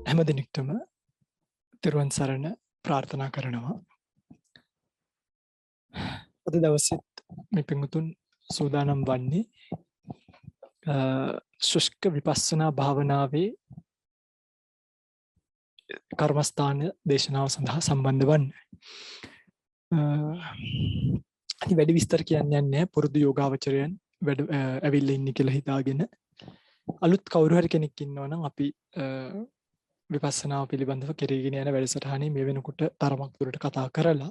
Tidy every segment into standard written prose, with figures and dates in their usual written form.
හැම දිනෙකටම තෙරුවන් සරණ ප්‍රාර්ථනා කරනවා. අද දවසෙත් මේ පින්වතුන් සූදානම් වන්නේ ශුෂ්ක විපස්සනා භාවනාවේ කර්මස්ථාන දේශනාව සඳහා සම්බන්ධ වන්න. වැඩි විස්තර කියන්නේ නැහැ. පුරුදු යෝගාවචරයන් වැඩ ඇවිල්ලා ඉන්නේ කියලා හිතාගෙන අලුත් කවුරු හරි කෙනෙක් ඉන්නවා නම් අපි විපස්සනාව පිළිබඳව කෙරීගෙන යන වැඩසටහනේ මේ වෙනකොට තරමක් දුරට කතා කරලා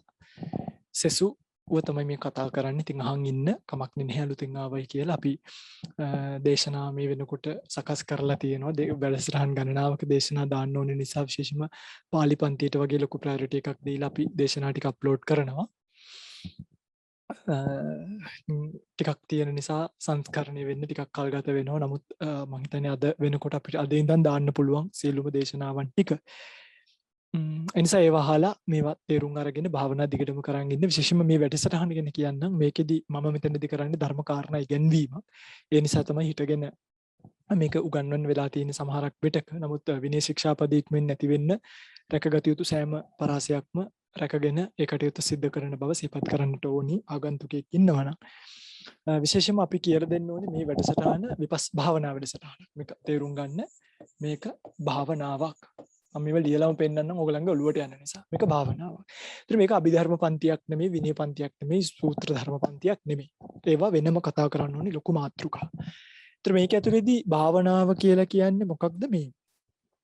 සෙසුව තමයි මේ කතා කරන්නේ. ඉතින් අහන් ඉන්න කමක් නැහැ අලුතින් ආවයි කියලා අපි දේශනා මේ වෙනකොට සකස් කරලා තියෙනවා. වැඩසටහන් ගණනාවක දේශනා දාන්න ඕන නිසා විශේෂම පාලි පන්තියට වගේ ලොකු ප්‍රයොරිටි එකක් දීලා අපි දේශනා ටික අප්ලෝඩ් කරනවා. ටිකක් තියෙන නිසා සංස්කරණය වෙන්න ටිකක් කල් ගත වෙනවා. නමුත් මම හිතන්නේ අද වෙනකොට අපිට අද ඉඳන් දාන්න පුළුවන් සියලුම දේශනාවන් ටික. එනිසා ඒවා අහලා මේවා තේරුම් අරගෙන භාවනා දිගටම කරන් ඉන්න. විශේෂයෙන්ම මේ වැඩසටහන ගැන කියන්නම්. මේකෙදි මම මෙතනදී කරන්නේ ධර්ම කාරණා ඉගෙනවීම. ඒ නිසා තමයි හිටගෙන මේක උගන්වන්න වෙලා තියෙන සමහරක් විටක. නමුත් විනය ශික්ෂාපද ඉක්මෙන් නැති වෙන්න රැකගත යුතු සෑම පරාසයක්ම රැකගෙන ඒ කටයුතු සිද්ධ කරන බව සිහිපත් කරන්නට ඕනි ආගන්තුකෙක් ඉන්නවනම්. විශේෂයෙන්ම අපි කියලා දෙන්න ඕනේ මේ වැඩසටහන භාවනා වැඩසටහනක්. මේක තේරුම් ගන්න මේක භාවනාවක්. මම මේව ලියලාම පෙන්නන්නම් ඔයගලන්ගේ ඔළුවට යන නිසා. මේක භාවනාවක්. ඒතර මේක අභිධර්ම පන්තියක් නෙමෙයි, විනය පන්තියක් නෙමෙයි, සූත්‍ර ධර්ම පන්තියක් නෙමෙයි. ඒවා වෙනම කතා කරන්න ඕනේ ලොකු මාතෘකා. ඒතර මේක ඇතුලේදී භාවනාව කියලා කියන්නේ මොකක්ද මේ?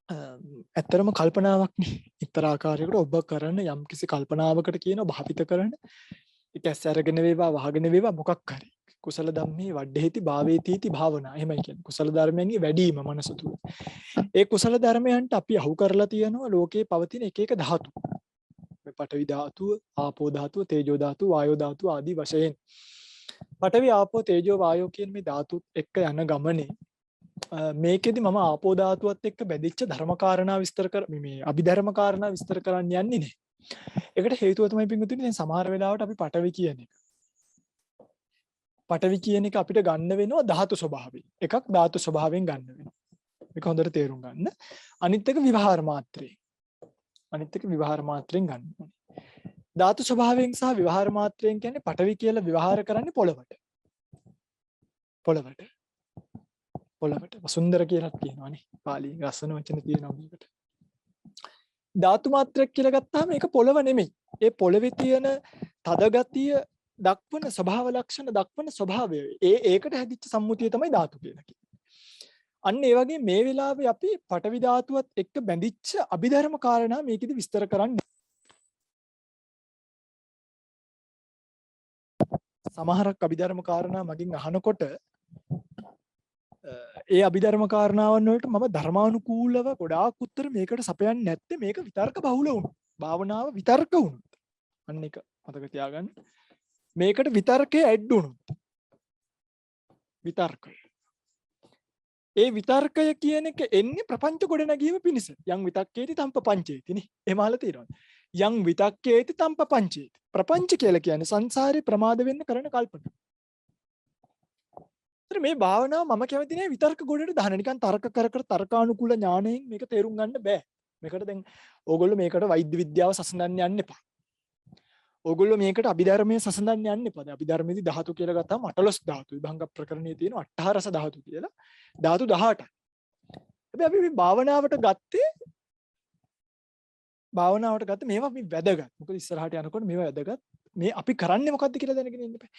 ඇත්තරම කල්පනාවක්නේ. එක්තරා ආකාරයකට ඔබ කරන යම්කිසි කල්පනාවකට කියනවා භාවිත කරන. ඒක ඇස් අරගෙන වේවා වහගෙන වේවා මොකක් හරි. කුසල ධම්මේ වඩේති භාවේතිති භාවනා. එහෙමයි කියන්නේ. කුසල ධර්මයන්ගේ වැඩිම මනස තුල. ඒ කුසල ධර්මයන්ට අපි අහු කරලා තියෙනවා ලෝකේ පවතින එක එක ධාතු. මේ පඨවි ධාතුව, ආපෝ ධාතුව, තේජෝ ධාතුව, වායෝ ධාතුව ආදී වශයෙන්. පඨවි, ආපෝ, තේජෝ, වායෝ කියන මේ ධාතුත් එක්ක යන ගමනේ මේකෙදි මම ආපෝ ධාතුවත් එක්ක බැඳිච්ච ධර්මකාරණා විස්තර කර මේ අභිධර්මකාරණා විස්තර කරන්න යන්නේ නැහැ. ඒකට හේතුව තමයි පින්වතුනි දැන් සමහර වෙලාවට අපි පඨවි කියන එක අපිට ගන්න වෙනවා ධාතු ස්වභාවයෙන්. එකක් ධාතු ස්වභාවයෙන් ගන්න වෙනවා. මේක හොඳට තේරුම් ගන්න. අනිත් එක විවහාර මාත්‍රයෙන්. ගන්න ඕනේ. ධාතු ස්වභාවයෙන් සහ විවහාර මාත්‍රයෙන් කියන්නේ පඨවි කියලා විවහාර කරන්නේ පොළවට. වසුන්දර කියලා කියනවානේ. පාලියෙන් ලස්සන වචන තියෙනවා මේකට. ධාතු මාත්‍රයක් කියලා ගත්තාම ඒක පොළව නෙමෙයි. ඒ පොළවේ තියෙන තද ගතිය දක්වන ස්වභාව ලක්ෂණ දක්වන ස්වභාවය. ඒකට හැදිච්ච සම්මුතිය තමයි ධාතු කියලා කියන්නේ. අන්න ඒ වගේ මේ වෙලාවේ අපි පඨවි ධාතුවත් එක්ක බැඳිච්ච අභිධර්ම කාරණා මේකෙදි විස්තර කරන්නේ. සමහරක් අභිධර්ම කාරණා මගෙන් අහනකොට ඒ අභිධර්ම කාරණාවන් වලට මම ධර්මානුකූලව ගොඩාක් උත්තර මේකට සපයන්නේ නැත්තේ මේක විතර්ක බහුල වුණා. භාවනාව විතර්ක වුණා. අන්න ඒක මතක තියාගන්න. මේකට විතර්කයේ ඇඩ් වුණා. විතර්කය. ඒ විතර්කය කියන එක එන්නේ ප්‍රපංච ගොඩ නැගීම පිණිස. යම් විතක්කේති තම්ප පංචේතිනේ. එහෙම අහලා තියෙනවා. යම් විතක්කේති තම්ප පංචේති. ප්‍රපංච කියලා කියන්නේ සංසාරේ ප්‍රමාද වෙන්න කරන කල්පනා. මේ භාවනාව මම කැමති නෑ විතර්ක ගොඩට දාන්න. නිකන් තර්ක කර තර්කානුකූල ඥාණයෙන් මේක තේරුම් ගන්න බෑ. මේකට දැන් ඕගොල්ලෝ මේකට වෛද්‍ය විද්‍යාව සසඳන්න යන්න එපා. ඕගොල්ලෝ මේකට අභිධර්මයේ සසඳන්න යන්න එපා. දැන් අභිධර්මයේදී ධාතු කියලා ගත්තාම 18 ධාතු. විභංග ප්‍රකරණයේ තියෙන 18 රස ධාතු කියලා. ධාතු 18යි. හැබැයි අපි මේ භාවනාවට ගත්තේ මේවා මේ වැදගත්. මොකද ඉස්සරහට යනකොට මේවා වැදගත්. මේ අපි කරන්නේ මොකද්ද කියලා දැනගෙන ඉන්න බෑ.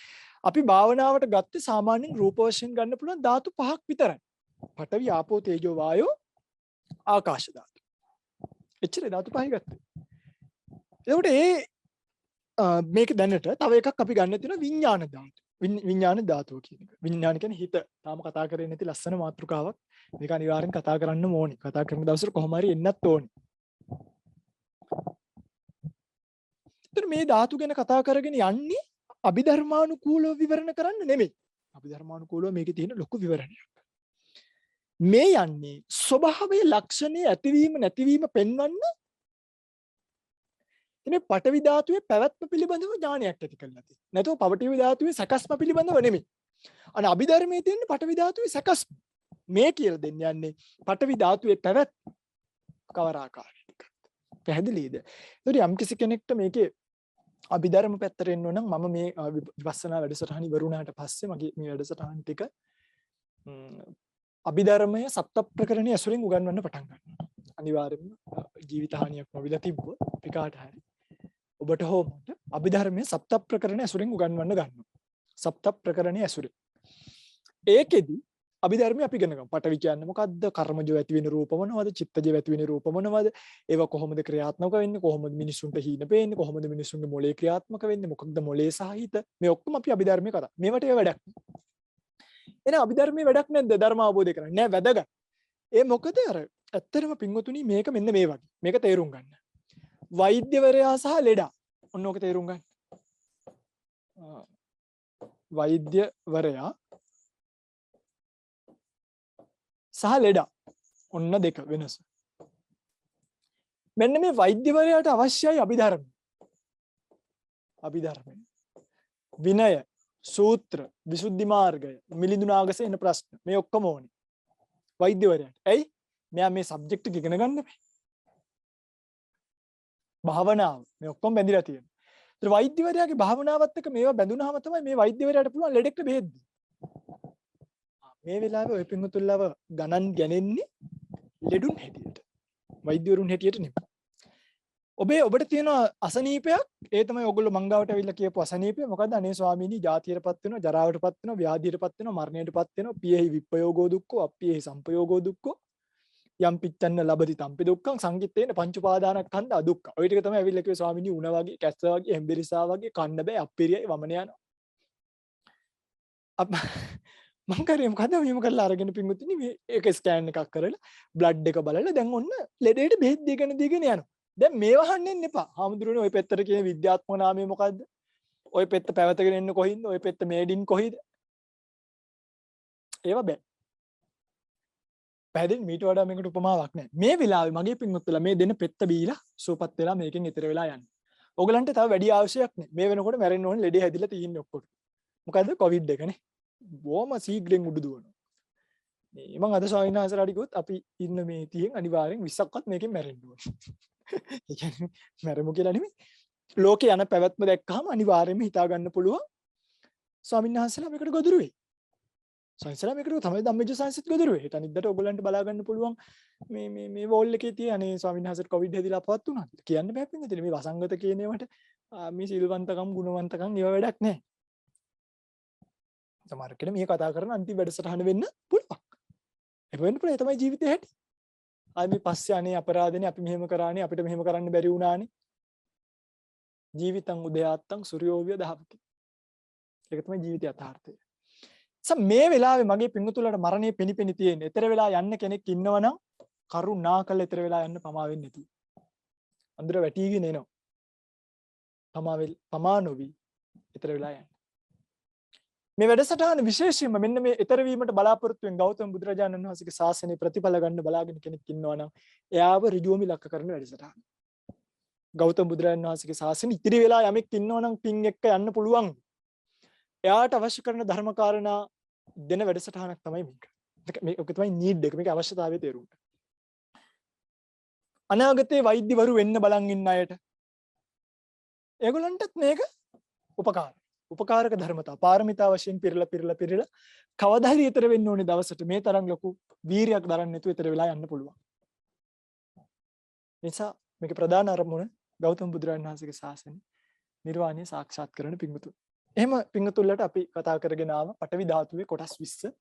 අපි භාවනාවට ගත්තේ සාමාන්‍යයෙන් රූප වශයෙන් ගන්න පුළුවන් ධාතු 5ක් විතරයි. පඨවි, ආපෝ, තේජෝ, වායෝ, ආකාශ ධාතු. එච්චරයි ධාතු 5යි ගත්තේ. එතකොට මේක දැනට තව එකක් අපි ගන්න තියෙනවා විඥාන ධාතු. විඥාන ධාතුව කියන එක. විඥාන කියන්නේ හිත. තාම කතා කරේ නැති ලස්සන මාතෘකාවක්. මේක අනිවාර්යෙන් කතා කරන්න ඕනේ. කතා කරන දවසට කොහොම හරි එන්නත් ඕනේ. මේ ධාතු ගැන කතා කරගෙන යන්නේ අභිධර්මානුකූලව විවරණ කරන්න නෙමෙයි. අභිධර්මානුකූලව මේකේ තියෙන ලොකු විවරණයක්. මේ යන්නේ ස්වභාවයේ ලක්ෂණයේ ඇතිවීම නැතිවීම පෙන්වන්න ඉතින් පඨවි ධාතුවේ පැවැත්ම පිළිබඳව ඥානයක් ඇති කරලා තියෙනවා. නැතුව පඨවි ධාතුවේ සකස්ම පිළිබඳව නෙමෙයි. අනේ අභිධර්මයේ තියෙන පඨවි ධාතුවේ සකස්ම. මේ කියලා දෙන්න යන්නේ පඨවි ධාතුවේ පැවැත්ම. කවර ආකාරයකට. පැහැදිලිද? ඒතකොට යම් කිසි කෙනෙක්ට මේකේ අභිධර්ම පැත්තට එන්න ඕන නම් මම මේ විපස්සනා වැඩසටහන ඉවර වුණාට පස්සේ මගේ මේ වැඩසටහන් ටික අභිධර්මය සප්ත ප්‍රකරණයේ ඇසුරින් උගන්වන්න පටන් ගන්නවා. අනිවාර්යයෙන්ම ජීවිත හානියක් නොවිලා තිබ්බොත් පිකාට හරි ඔබට හෝ මට අභිධර්මයේ සප්ත ප්‍රකරණයේ ඇසුරින් උගන්වන්න ගන්නවා. සප්ත ප්‍රකරණයේ ඇසුරින්. ඒකෙදි අභිධර්මය අපි ඉගෙන ගමු. පටවි කියන්නේ මොකද්ද? කර්මජව ඇති වෙන රූප මොනවද? චිත්තජව ඇති වෙන රූප මොනවද? ඒවා කොහොමද ක්‍රියාත්මක වෙන්නේ? කොහොමද මිනිසුන්ට හීන පේන්නේ? කොහොමද මිනිසුන්ගේ මොලේ ක්‍රියාත්මක වෙන්නේ? මොකක්ද මොලේ සහ හිත? මේ ඔක්කොම අපි අභිධර්මයේ කතා. මේවට ඒ වැඩක් නෑ. එන අභිධර්මයේ වැඩක් නැද්ද? ධර්ම අවබෝධය කරන්නේ නෑ වැදගත්. ඒ මොකද අර ඇත්තටම පින්වතුනි මේක මෙන්න මේ වගේ. මේක තේරුම් ගන්න. වෛද්‍යවරයා සහ ලෙඩා. ඔන්න ඕක තේරුම් ගන්න. වෛද්‍යවරයා සහ ලෙඩා. ඔන්න දෙක වෙනස. මෙන්න මේ වෛද්‍යවරයාට අවශ්‍යයි අභිධර්ම. අභිධර්මය. විනය, සූත්‍ර, විසුද්ධි මාර්ගය, මිලිඳු නාගසේන ප්‍රශ්න මේ ඔක්කොම ඕනේ. වෛද්‍යවරයාට. ඇයි? මෙයා මේ සබ්ජෙක්ට් එක ඉගෙන ගන්න බෑ. භාවනාව මේ ඔක්කොම බැඳිලා තියෙනවා. ඒතර වෛද්‍යවරයාගේ භාවනාවත් එක්ක මේවා බැඳුනහම තමයි මේ වෛද්‍යවරයාට පුළුවන් ලෙඩෙක්ට බෙහෙත් දෙන්න. මේ වෙලාවේ ඔය පින්වතුන්ලව ගණන් ගන්නේ ලෙඩුන් හැටියට. වෛද්‍යවරුන් හැටියට නෙමෙයි. ඔබට තියෙන අසනීපයක් ඒ තමයි ඔයගොල්ලෝ මංගාවට ඇවිල්ලා කියපු අසනීපය. මොකද්ද? අනේ ස්වාමීනි ජාතියටපත් වෙනවා, ජරාවටපත් වෙනවා, ව්‍යාධියටපත් වෙනවා, මරණයටපත් වෙනවා, පියෙහි විප්පයෝගෝ දුක්ඛෝ, අප්පියෙහි සම්පයෝගෝ දුක්ඛෝ, යම් පිච්ඡන්න ලබති තම්පි දුක්ඛං සංකිට්ඨේන පංච උපාදානස්කන්ධ අදුක්ඛ. ඔය ටික තමයි ඇවිල්ලා කිව්වේ ස්වාමීනි උණ වගේ, කැස්ස වගේ, හෙම්බිරිසා වගේ කන්න බෑ, අප්පිරියයි වමන යනවා. මං කරේ මොකද මෙහෙම කරලා අරගෙන පින්වතුනි මේ ඒක ස්කෑන් එකක් කරලා බ්ලඩ් එක බලලා දැන් ඔන්න ලෙඩේට බෙහෙත් දීගෙන යනවා. දැන් මේව අහන්න එපා. හාමුදුරනේ ඔය පෙත්තට කියන විද්‍යාත්මක නාමය මොකද්ද? ඔය පෙත්ත පැවතගෙන ඉන්න කොහින්ද? ඔය පෙත්ත මේඩින් කොහිද? ඒව බෑ. පැහැදිලි මීට වඩා මේකට උපමාවක් නැහැ. මේ වෙලාවේ මගේ පින්වත්තුලා මේ දෙන පෙත්ත බීලා සුවපත් වෙලා මේකෙන් ඈතර වෙලා යන්නේ. ඕගලන්ට තව වැඩි අවශ්‍යයක් නැහැ. මේ වෙනකොට මැරෙන්න ඕනේ ලෙඩේ හැදිලා තියෙන්නේ ඔක්කොට. මොකද්ද? කොවිඩ් එකනේ. බොහොම සීග්‍රෙන් උඩු දුවනවා. මේ මම අද ස්වාමීන් වහන්සේලාට කිව්වොත් අපි ඉන්න මේ 30න් අනිවාර්යෙන් 20ක්වත් මේකෙන් මැරෙන්න ඕනේ. ඒ කියන්නේ මැරෙමු කියලා නෙමෙයි. ලෝකේ යන පැවැත්ම දැක්කහම අනිවාර්යෙන්ම හිතා ගන්න පුළුවන් ස්වාමීන් වහන්සේලා මේකට ගොදුරු වෙයි. ස්වාමීන් මේකට තමයි ධම්මජ සංසිත් ගොදුරු වෙයි. හිත අනිද්දාට ඔයගලන්ට බලා ගන්න පුළුවන් මේ වෝල් එකේ තියෙන අනේ ස්වාමීන් වහන්සේට කොවිඩ් හැදිලා අපවත් වුණා. කියන්න බෑ පින්වතුනි මේ වසංගත කියන ඒවාට මේ සිල්වන්තකම් ගුණවන්තකම් ඒව වැඩක් නැහැ. සමහර කෙනෙක් මේ කතා කරන අන්තිම වැඩසටහන වෙන්න පුළුවන්. ඒ වෙන්න පුළුවන්. ඒ තමයි ජීවිතේ හැටි. ආයි මේ පස්සේ අනේ අපරාධනේ අපි මෙහෙම කරානේ අපිට මෙහෙම කරන්න බැරි වුණානේ. ජීවිතං උදයාත්තං සූර්යෝවිය දහවති. ඒක තමයි ජීවිතය යථාර්ථය. මේ වෙලාවේ මගේ පින්වතුන්ලට මරණය පෙනිපෙනි තියෙන. ඊතර වෙලා යන්න කෙනෙක් ඉන්නවනම් කරුණාකර ඊතර වෙලා යන්න පමා වෙන්නේ නැති. අඳුර වැටිගෙන එනවා. පමා නොවි ඊතර වෙලා යන්න. මේ වැඩසටහන විශේෂයෙන්ම මෙන්න මේ ඊතර වීමට බලාපොරොත්තු වෙන ගෞතම බුදුරජාණන් වහන්සේගේ ශාසනයේ ප්‍රතිඵල ගන්න බලාගෙන කෙනෙක් ඉන්නවනම් එයාව ඍජුවම ඉලක්ක කරන වැඩසටහන. ගෞතම බුදුරජාණන් වහන්සේගේ ශාසනය ඉතිරි වෙලා යමෙක් ඉන්නවනම් පින් එක්ක යන්න පුළුවන්. එයාට අවශ්‍ය කරන ධර්ම කාරණා දෙන වැඩසටහනක් තමයි මේක. මේක තමයි නීඩ් එක. මේක අවශ්‍යතාවය තේරුම් ගන්න. අනාගතේ වෛද්‍යවරු වෙන්න බලන් ඉන්න අයට ඒගොල්ලන්ටත් මේක උපකාරයි. උපකාරක ධර්මතා පාරමිතා වශයෙන් පිරලා කවදා හරි ඊතර වෙන්න ඕනේ දවසට මේ තරම් ලොකු වීරියක් දරන්න නැතුව ඊතර වෙලා යන්න පුළුවන්. නිසා මේක ප්‍රධාන අරමුණ ගෞතම බුදුරජාණන් වහන්සේගේ ශාසනය නිර්වාණය සාක්ෂාත් කරන පිංගුතු. එහෙම පිංගුතුල්ලට අපි කතා කරගෙන ආව පඨවි ධාතුවේ කොටස් 20.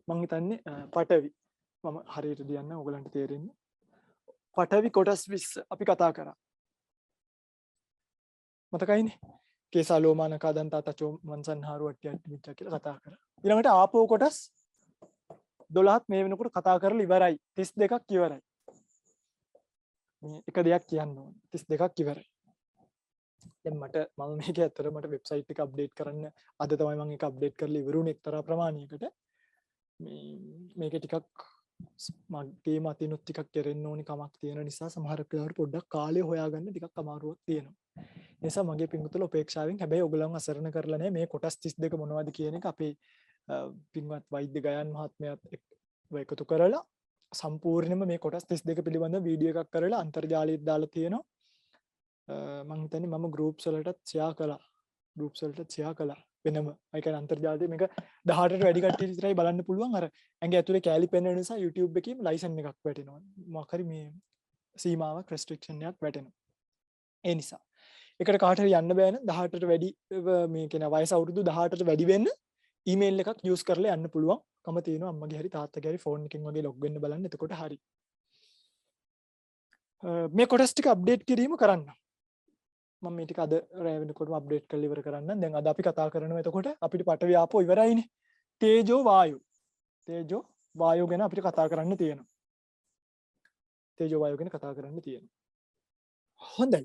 මම හිතන්නේ පඨවි මම හරියට කියන්න ඕගලන්ට තේරෙන්නේ. පඨවි කොටස් 20 අපි කතා කරා. මතකයිනේ? කේසා ලෝමානකා දන්තා තචෝ මන්සන්හාරු වට්ටි මිච්ඡා කියලා කතා කරා. ඊළඟට ආපෝ කොටස් 12ත් මේ වෙනකොට කතා කරලා ඉවරයි. 32ක් ඉවරයි. මේ එක දෙයක් කියන්න ඕනේ. 32ක් ඉවරයි. දැන් මම මේක ඇත්තට මට වෙබ්සයිට් එක අප්ඩේට් කරන්න අද තමයි මම ඒක අප්ඩේට් කරලා ඉවරුනේ එක්තරා ප්‍රමාණයකට. මේක ටිකක් මගේ මතිනුත් ටිකක් කෙරෙන්න ඕනි කමක් තියෙන නිසා සමහර වෙලාවට පොඩ්ඩක් කාලය හොයාගන්න ටිකක් අමාරුවක් තියෙනවා. ඒ නිසා මගේ පින්වතුන්ලා උපේක්ෂාවෙන් හැබැයි ඔයගොල්ලන් අසරණ කරලා නැහැ මේ කොටස් 32 මොනවද කියන එක අපේ පින්වත් වෛද්‍ය ගයන් මහත්මයාත් එකතු කරලා සම්පූර්ණයෙන්ම මේ කොටස් 32 පිළිබඳව වීඩියෝ එකක් කරලා අන්තර්ජාලයට දාලා තියෙනවා. මම හිතන්නේ මම groups වලටත් share කළා. groups වලටත් share කළා. වෙනම. ඒ කියන්නේ අන්තර්ජාලයේ මේක 18ට වැඩි කට්ටිය විතරයි බලන්න පුළුවන්. අර ඇඟ ඇතුලේ කැලි පෙන්වන නිසා YouTube එකේම ලයිසන් එකක් වැටෙනවා. මොකක් හරි මේ සීමාවක් restriction එකක් වැටෙනවා. ඒ නිසා එකට කාට හරි යන්න බෑ නම් 18ට වැඩි මේ කියන වයස අවුරුදු 18ට වැඩි වෙන්න ඊමේල් එකක් යූස් කරලා යන්න පුළුවන්. කම තියෙනවා අම්මගේ හරි තාත්තගේ හරි ෆෝන් එකකින් වගේ ලොග් වෙන්න බලන්න. එතකොට හරි. මේ කොටස් ටික අප්ඩේට් කිරීම කරන්න. මම මේ ටික අද රැ වෙනකොටම අප්ඩේට් කරලා ඉවර කරන්න. දැන් අද අපි කතා කරනවා එතකොට අපිට පඨවි ආපෝ ඉවරයිනේ. තේජෝ වායෝ. තේජෝ වායෝ ගැන අපිට කතා කරන්න තියෙනවා. තේජෝ වායෝ ගැන කතා කරන්න තියෙනවා. හොඳයි.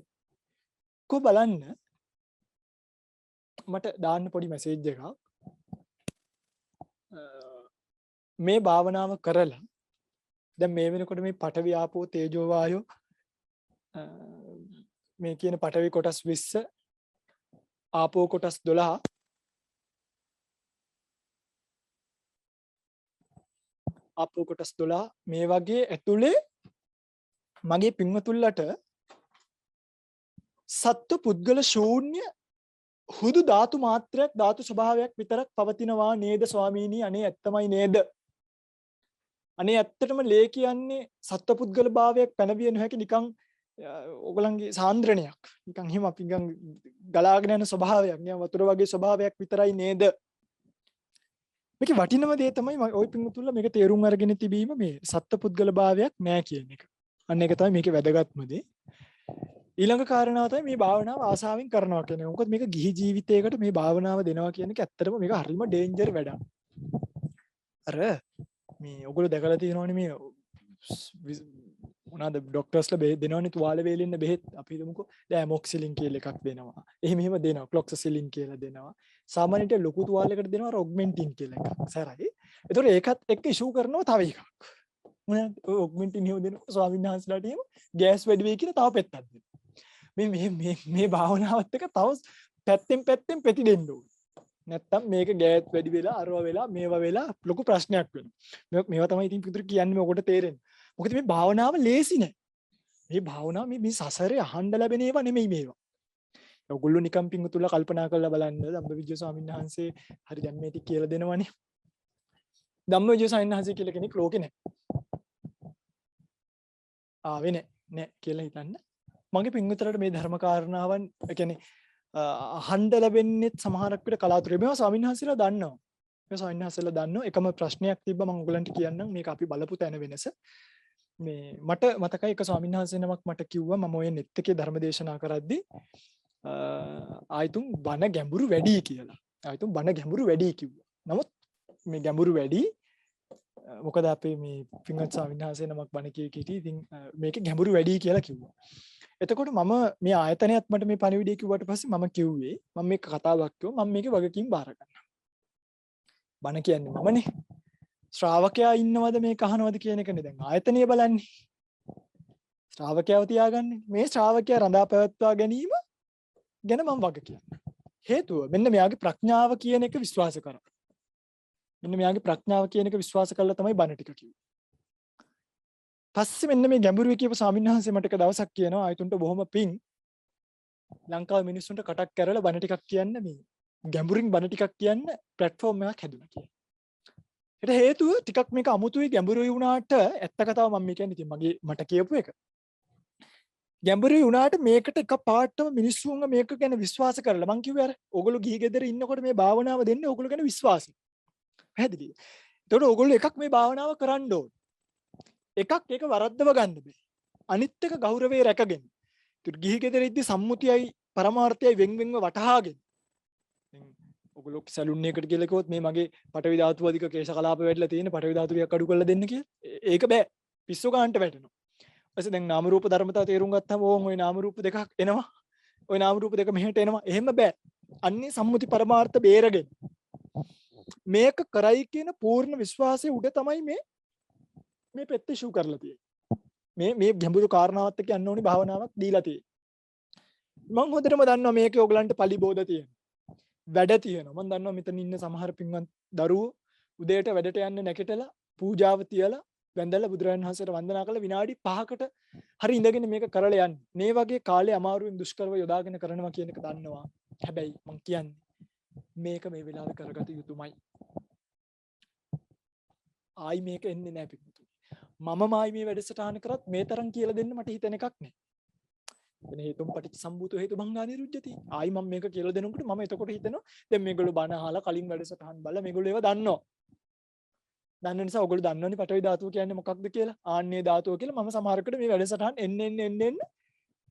කො බලන්න මට දාන්න පොඩි මැසේජ් එකක්. මේ භාවනාව කරලා දැන් මේ වෙනකොට මේ පඨවි ආපෝ තේජෝ වායෝ මේ කියන පඨවි කොටස් 20 ආපෝ කොටස් 12 ආපෝ කොටස් 12 මේ වගේ ඇතුලේ මගේ පින්වතුන්ලට සත්ව පුද්ගල ශූන්‍ය හුදු ධාතු මාත්‍රයක් ධාතු ස්වභාවයක් විතරක් පවතිනවා නේද ස්වාමීනි? අනේ ඇත්තමයි නේද? අනේ ඇත්තටම ලේ කියන්නේ සත්ව පුද්ගල භාවයක් පැනවිය නොහැකි නිකන් ඔයගලන්ගේ සාන්ද්‍රණයක්. නිකන් හිම අපි නිකන් ගලාගෙන යන ස්වභාවයක්. නිකන් වතුර වගේ ස්වභාවයක් විතරයි නේද? මේකේ වටිනම දේ තමයි ওই පින්තුල්ල මේක තේරුම් අරගෙන තිබීම මේ සත්ව පුද්ගල භාවයක් නෑ කියන එක. අන්න ඒක තමයි මේකේ වැදගත්ම දේ. ඊළඟ කාරණාව තමයි මේ භාවනාව ආසාවෙන් කරනවා කියන්නේ. මොකද මේක ගිහි ජීවිතයකට මේ භාවනාව දෙනවා කියන එක ඇත්තටම මේක හරිම ඩේන්ජර් වැඩක්. අර මේ ඔයගොල්ලෝ දැකලා තියෙනවනේ මේ මොනවාද ડોක්ටර්ස්ලා බෙහෙත් දෙනවනේ තුවාල වේලෙන්න බෙහෙත්. අපි හිතමුකෝ දැන් ඇමොක්සිලින් කියලා එකක් දෙනවා. එහෙම දෙනවා. ක්ලොක්සසිලින් කියලා දෙනවා. සාමාන්‍යයෙන් ලොකු තුවාලයකට දෙනවා ඔග්මෙන්ටින් කියලා එකක්. සරයි. ඒතකොට ඒකත් එක්ක ඉෂුව කරනවා තව එකක්. මොනවද ඔග්මෙන්ටින් හිව දෙනවා ස්වාමීන් වහන්සේලාට එහෙම ගෑස් වැඩි වෙයි කියලා තව පෙත්තක් දෙනවා. මේ භාවනාවත් එක තව පැත්තෙන් පෙති දෙන්න ඕනේ. නැත්තම් මේක ගෑස් වැඩි වෙලා අරව වෙලා මේවා වෙලා ලොකු ප්‍රශ්නයක් වෙනවා. මේවා තමයි ඉතින් පිටුරු කියන්නේ ඔකට තේරෙන්නේ. මොකද මේ භාවනාව ලේසි නෑ. මේ භාවනාව මේ සසරේ අහන්න ලැබෙන ඒවා නෙමෙයි මේවා. ඔයගොල්ලෝ නිකම් පිංගුතුලා කල්පනා කරලා බලන්න ධම්මවිජය ස්වාමීන් වහන්සේ හරි දැන් මේ ටික කියලා දෙනවනේ. ධම්මවිජය ස්වාමීන් වහන්සේ කියලා කෙනෙක් ලෝකේ නෑ. ආවේ නෑ කියලා හිතන්න. මගේ පිංගුතුලට මේ ධර්ම කාරණාවන් ඒ කියන්නේ අහන්න ලැබෙන්නේ සමහරක් විට කලාතුරකින්. මේවා ස්වාමීන් වහන්සේලා දන්නවා. මේ ස්වාමීන් වහන්සේලා දන්නවා. එකම ප්‍රශ්නයක් තිබ්බා මම ඔයගලන්ට කියන්නම්. මේක අපි බලපු තැන වෙනස. මේ මට මතකයි එක ස්වාමීන් වහන්සේ නමක් මට කිව්වා මම ඔය net එකේ ධර්ම දේශනා කරද්දී ආයතුම් බණ ගැඹුරු වැඩි කියලා. ආයතුම් බණ ගැඹුරු වැඩි කිව්වා. නමුත් මේ ගැඹුරු වැඩි මොකද අපේ මේ පින්වත් ස්වාමීන් වහන්සේ නමක් බණ කිය කීටි ඉතින් මේක ගැඹුරු වැඩි කියලා කිව්වා. එතකොට මම මේ ආයතනයත් මට මේ පණිවිඩය කිව්වට පස්සේ මම කිව්වේ මම මේක කතාවක් කිව්වා මම මේකේ වගකීම් බාර ගන්නවා. බණ කියන්නේ මමනේ. ශ්‍රාවකයා ඉන්නවද මේක අහනවද කියන එකනේ දැන් ආයතනය බලන්නේ. ශ්‍රාවකයව තියාගන්නේ. මේ ශ්‍රාවකයා රඳා පැවැත්වා ගැනීම ගැන මම වග කියනවා. හේතුව මෙන්න මෙයාගේ ප්‍රඥාව කියන එක විශ්වාස කරා. මෙන්න මෙයාගේ ප්‍රඥාව කියන එක විශ්වාස කළා තමයි බණ ටික කිව්වේ. පස්සේ මෙන්න මේ ගැඹුරුවේ කියපු ස්වාමීන් වහන්සේ මට එක දවසක් කියනවා ආයතුන්ට බොහොම පිං ලංකාවේ මිනිස්සුන්ට කටක් කරලා බණ ටිකක් කියන්න මේ ගැඹුරින් බණ ටිකක් කියන්න ප්ලැට්ෆෝම් එකක් හැදුණා කියලා. ඒට හේතුව ටිකක් මේක අමුතුයි ගැඹුරුයි වුණාට ඇත්ත කතාව මම කියන්නේ ඉතින් මගේ මට කියපු එක. ගැඹුරුයි වුණාට මේකට එක පාටම මිනිස්සුන්ව මේක ගැන විශ්වාස කරලා මං කිව්වේ අර ඕගොල්ලෝ ගිහි ගෙදර ඉන්නකොට මේ භාවනාව දෙන්නේ ඕගොල්ලෝ ගැන විශ්වාසය. පැහැදිලිද? ඒතකොට ඕගොල්ලෝ එකක් මේ භාවනාව කරන්න ඕන. එකක් ඒක වරද්දව ගන්න බෑ. අනිත් එක ගෞරවය රැකගෙන. ඒතකොට ගිහි ගෙදර ඉද්දි සම්මුතියයි පරමාර්ථයයි වෙන් වෙන්ව වටහාගෙන. දැන් ඔයගොල්ලෝ සැලුන් එකකට කියලා කිව්වොත් මේ මගේ පටවි ධාතු අධික කේශ කලාප වැඩිලා තියෙන පටවි ධාතු ටිකක් අඩු කරලා දෙන්න කියලා. ඒක බෑ. පිස්සු ගන්නට වැටෙනවා. ඊපස්සේ දැන් නාම රූප ධර්මතාව තේරුම් ගත්තාම ඕන් ওই නාම රූප දෙකක් එනවා. ওই නාම රූප දෙක මෙහෙට එනවා. එහෙම බෑ. අන්නේ සම්මුති පරමාර්ථ බේරගෙන. මේක කරයි කියන පූර්ණ විශ්වාසය උඩ තමයි මේ පෙත්ත ෂූ කරලා තියෙන්නේ. මේ ගැඹුරු කාරණාවත් එක්ක යන්න ඕනි භාවනාවක් දීලා තියෙන්නේ. මම හොඳටම දන්නවා මේකේ ඔයගලන්ට පලිබෝධ තියෙනවා. වැඩ තියෙනවා. මම දන්නවා මෙතන ඉන්න සමහර පින්වත් දරුවෝ උදේට වැඩට යන්න නැගිටලා පූජාව තියලා වැඳලා බුදුරජාණන් වහන්සේට වන්දනා කරලා විනාඩි 5කට හරි ඉඳගෙන මේක කරලා යන්න. මේ වගේ කාලේ අමාරුවෙන් දුෂ්කරව යොදාගෙන කරනවා කියන එක දන්නවා. හැබැයි මම කියන්නේ මේක මේ වෙලාවේ කරගත යුතුමයි. ආයි මේක එන්නේ නැහැ පිටුතුනි. මම මායි මේ වැඩසටහන කරත් මේ තරම් කියලා දෙන්න මට හිතෙන එකක් නැහැ. එන හේතුම් පටිච්ච සම්භූතෝ හේතු භංගා නිරුද්ධති. ආයි මම මේක කියලා දෙනකොට මම එතකොට හිතනවා දැන් මේගොල්ලෝ බණ අහලා කලින් වැඩසටහන් බලලා මේගොල්ලෝ ඒව දන්නවා. දන්න නිසා ඔයගොල්ලෝ දන්නවනේ පඨවි ධාතුව කියන්නේ මොකක්ද කියලා. ආන්නේ ධාතුව කියලා මම සමහරකට මේ වැඩසටහන් එන්න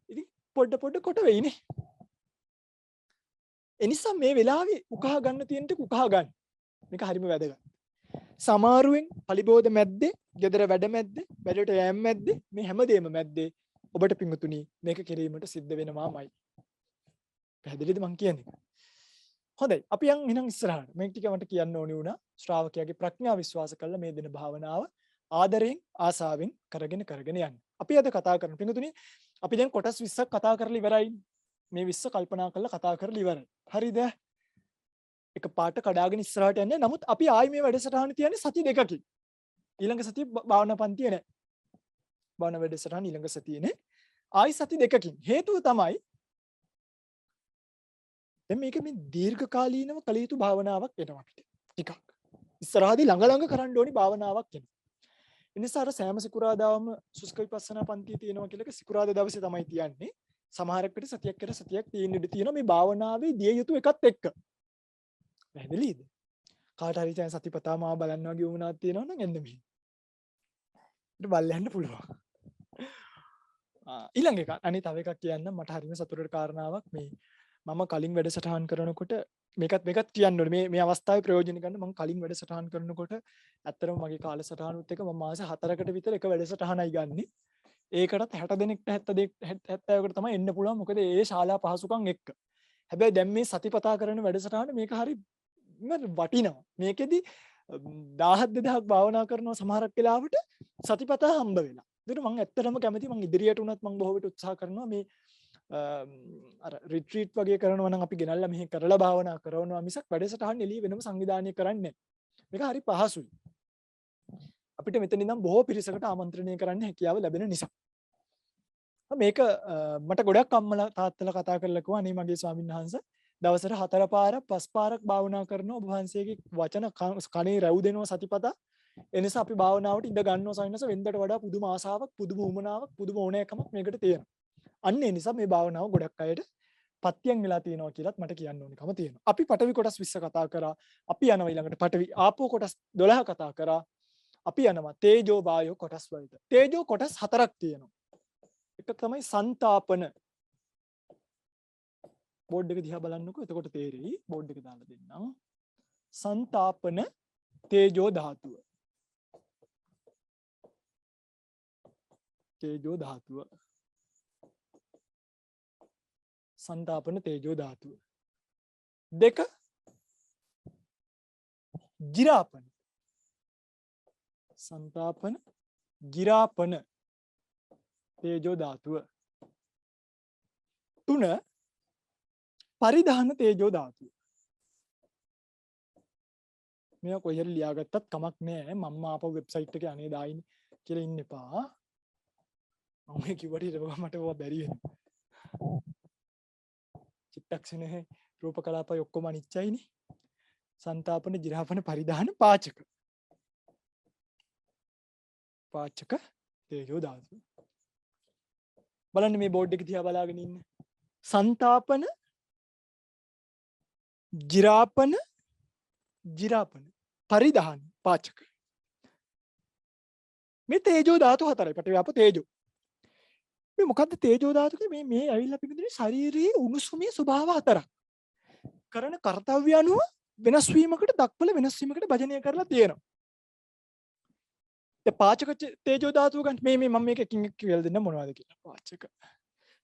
ඉතින් පොඩ කොට වෙයිනේ. එනිසා මේ වෙලාවේ උකහා ගන්න තියෙන ටික උකහා ගන්න. මේක හරිම වැදගත්. සමාරුවෙන් පලිබෝධ මැද්දේ, gedara වැඩ මැද්දේ, වැඩට යෑම මැද්දේ, මේ හැමදේම මැද්දේ ඔබට පිංගුතුනි මේක කිරීමට සිද්ධ වෙනවාමයි. පැහැදිලිද මං කියන්නේ? හොඳයි. අපි යන් එහෙනම් ඉස්සරහට. මේක ටික මට කියන්න ඕනි වුණා. ශ්‍රාවකයාගේ ප්‍රඥා විශ්වාස කළා මේ දින භාවනාව ආදරයෙන් ආසාවෙන් කරගෙන යන්න. අපි අද කතා කරන පිංගුතුනි අපි දැන් කොටස් 20ක් කතා කරලා ඉවරයි. මේ 20 කල්පනා කරලා කතා කරලා ඉවරයි. හරිද? එක පාට කඩාගෙන ඉස්සරහට යන්නේ. නමුත් අපි ආයි මේ වැඩසටහන තියන්නේ සති දෙකකින්. ඊළඟ සතිය භාවනා පන්තිය නෑ. භාවනා වැඩසටහන ඊළඟ සතියේ නේ. ආයි සති දෙකකින්. හේතුව තමයි දැන් මේක මේ දීර්ඝකාලීනව කළ යුතු භාවනාවක් වෙනවා අපිට. ටිකක්. ඉස්සරහදී ළඟ කරන්න ඕනි භාවනාවක් වෙනවා. ඒ නිසා අර සෑම සිකුරාදාම සුස්ක විපස්සනා පන්තිය තියෙනවා කියලා එක සිකුරාදා දවසේ තමයි තියන්නේ. සමහරකට සතියක් තියෙන ඉඩ තියෙනවා මේ භාවනාවේ දිය යුතු එකත් එක්ක. පැහැදිලිද? කාට හරි දැන් සතිපතා මාව බලන්න වගේ වුණාක් තියෙනවා නම් එන්න මෙහෙ. ඊට බල්ලෙන්න පුළුවන්. ඊළඟ එක අනිත් තව එකක් කියන්න මට හරිම සතුටට කාරණාවක් මේ මම කලින් වැඩසටහන් කරනකොට මේකත් කියන්න ඕනේ මේ අවස්ථාවේ ප්‍රයෝජන ගන්න මම කලින් වැඩසටහන් කරනකොට ඇත්තටම මගේ කාලසටහනුත් එක මම මාස 4කට විතර එක වැඩසටහනයි ගන්නෙ. ඒකටත් 60 දෙනෙක්ට 70කට තමයි එන්න පුළුවන් මොකද ඒ ශාලා පහසුකම් එක්ක. හැබැයි දැන් මේ සතිපතා කරන වැඩසටහන මේක හරි වටිනවා. මේකෙදි 1000 2000ක් භාවනා කරනවා සමහරක් වෙලාවට සතිපතා හම්බ වෙලා. ඒකට මම ඇත්තටම කැමති මම ඉදිරියට උනත් මම බොහෝ විට උත්සාහ කරනවා මේ අර රිට්‍රීට් වගේ කරනවා නම් අපි ගෙනල්ලා මෙහි කරලා භාවනා කරනවා මිසක් වැඩසටහන් එළිය වෙනම සංවිධානය කරන්නේ නැහැ. මේක හරි පහසුයි. අපිට මෙතන ඉඳන් බොහෝ පිරිසකට ආමන්ත්‍රණය කරන්න හැකියාව ලැබෙන නිසා. මේක මට ගොඩක් අම්මලා තාත්තලා කතා කරලා කිව්වා අනේ මගේ ස්වාමීන් වහන්සේ දවසට 4 පාරක් 5 පාරක් භාවනා කරනවා ඔබ වහන්සේගේ වචන කනේ රැව් දෙනවා සතිපතා. ඒ නිසා අපි භාවනාවට ඉඳ ගන්නවා ස්වාමීන් වහන්සේ වෙනදට වඩා පුදුම ආසාවක් පුදුම උමනාවක් පුදුම ඕනෑකමක් මේකට තියෙනවා. අන්න ඒ නිසා මේ භාවනාව ගොඩක් අයට පත්‍යං වෙලා තියෙනවා කියලාත් මට කියන්න ඕනකම තියෙනවා. අපි පඨවි කොටස් 20 කතා කරා. අපි යනවා ඊළඟට පඨවි ආපෝ කොටස් 12 කතා කරා. අපි යනවා තේජෝ වායෝ කොටස් වලට. තේජෝ කොටස් 4ක් තියෙනවා. එක තමයි සංතාපන. බෝඩ් එක දිහා බලන්නකෝ එතකොට තේරෙයි. බෝඩ් එක දාලා දෙන්නම්. සංතාපන තේජෝ ධාතුව. තේජෝ ධාතුව. සංතාපන තේජෝ ධාතුව. 2 ගිරාපන. සංතාපන ගිරාපන තේජෝ ධාතුව. 3 පරිධාන තේජෝ ධාතුව. මේක කොහේ හරි ලියාගත්තත් කමක් නෑ. මම ආපහු වෙබ්සයිට් එකේ අනේ දායිනේ කියලා ඉන්න එපා. මම මේ කිව්වට ඊට මට ඕවා බැරි වෙනවා. චිත්තක්ෂණේ රූප කලාපය ඔක්කොම අනිච්චයිනේ. සංතාපන ජිරාපන පරිධාන පාචක. පාචක තේජෝ ධාතුව. බලන්න මේ බෝඩ් එක දිහා බලාගෙන ඉන්න. සංතාපන ජිරාපන පරිධාන පාචක. මේ තේජෝ ධාතු 4යි. පඨවි ආපෝ තේජෝ. මේ මොකද්ද තේජෝ ධාතු කියන්නේ මේ ඇවිල්ලා පිටින් ශරීරයේ උණුසුමේ ස්වභාව 4ක්. කරන කාර්යය අනුව වෙනස් වීමකට දක්වල වෙනස් වීමකට භජනය කරලා තියෙනවා. ඒ පාචක තේජෝ ධාතුව ගන්න මේ මම මේක එකින් එක කියලා දෙන්න මොනවද කියලා. පාචක.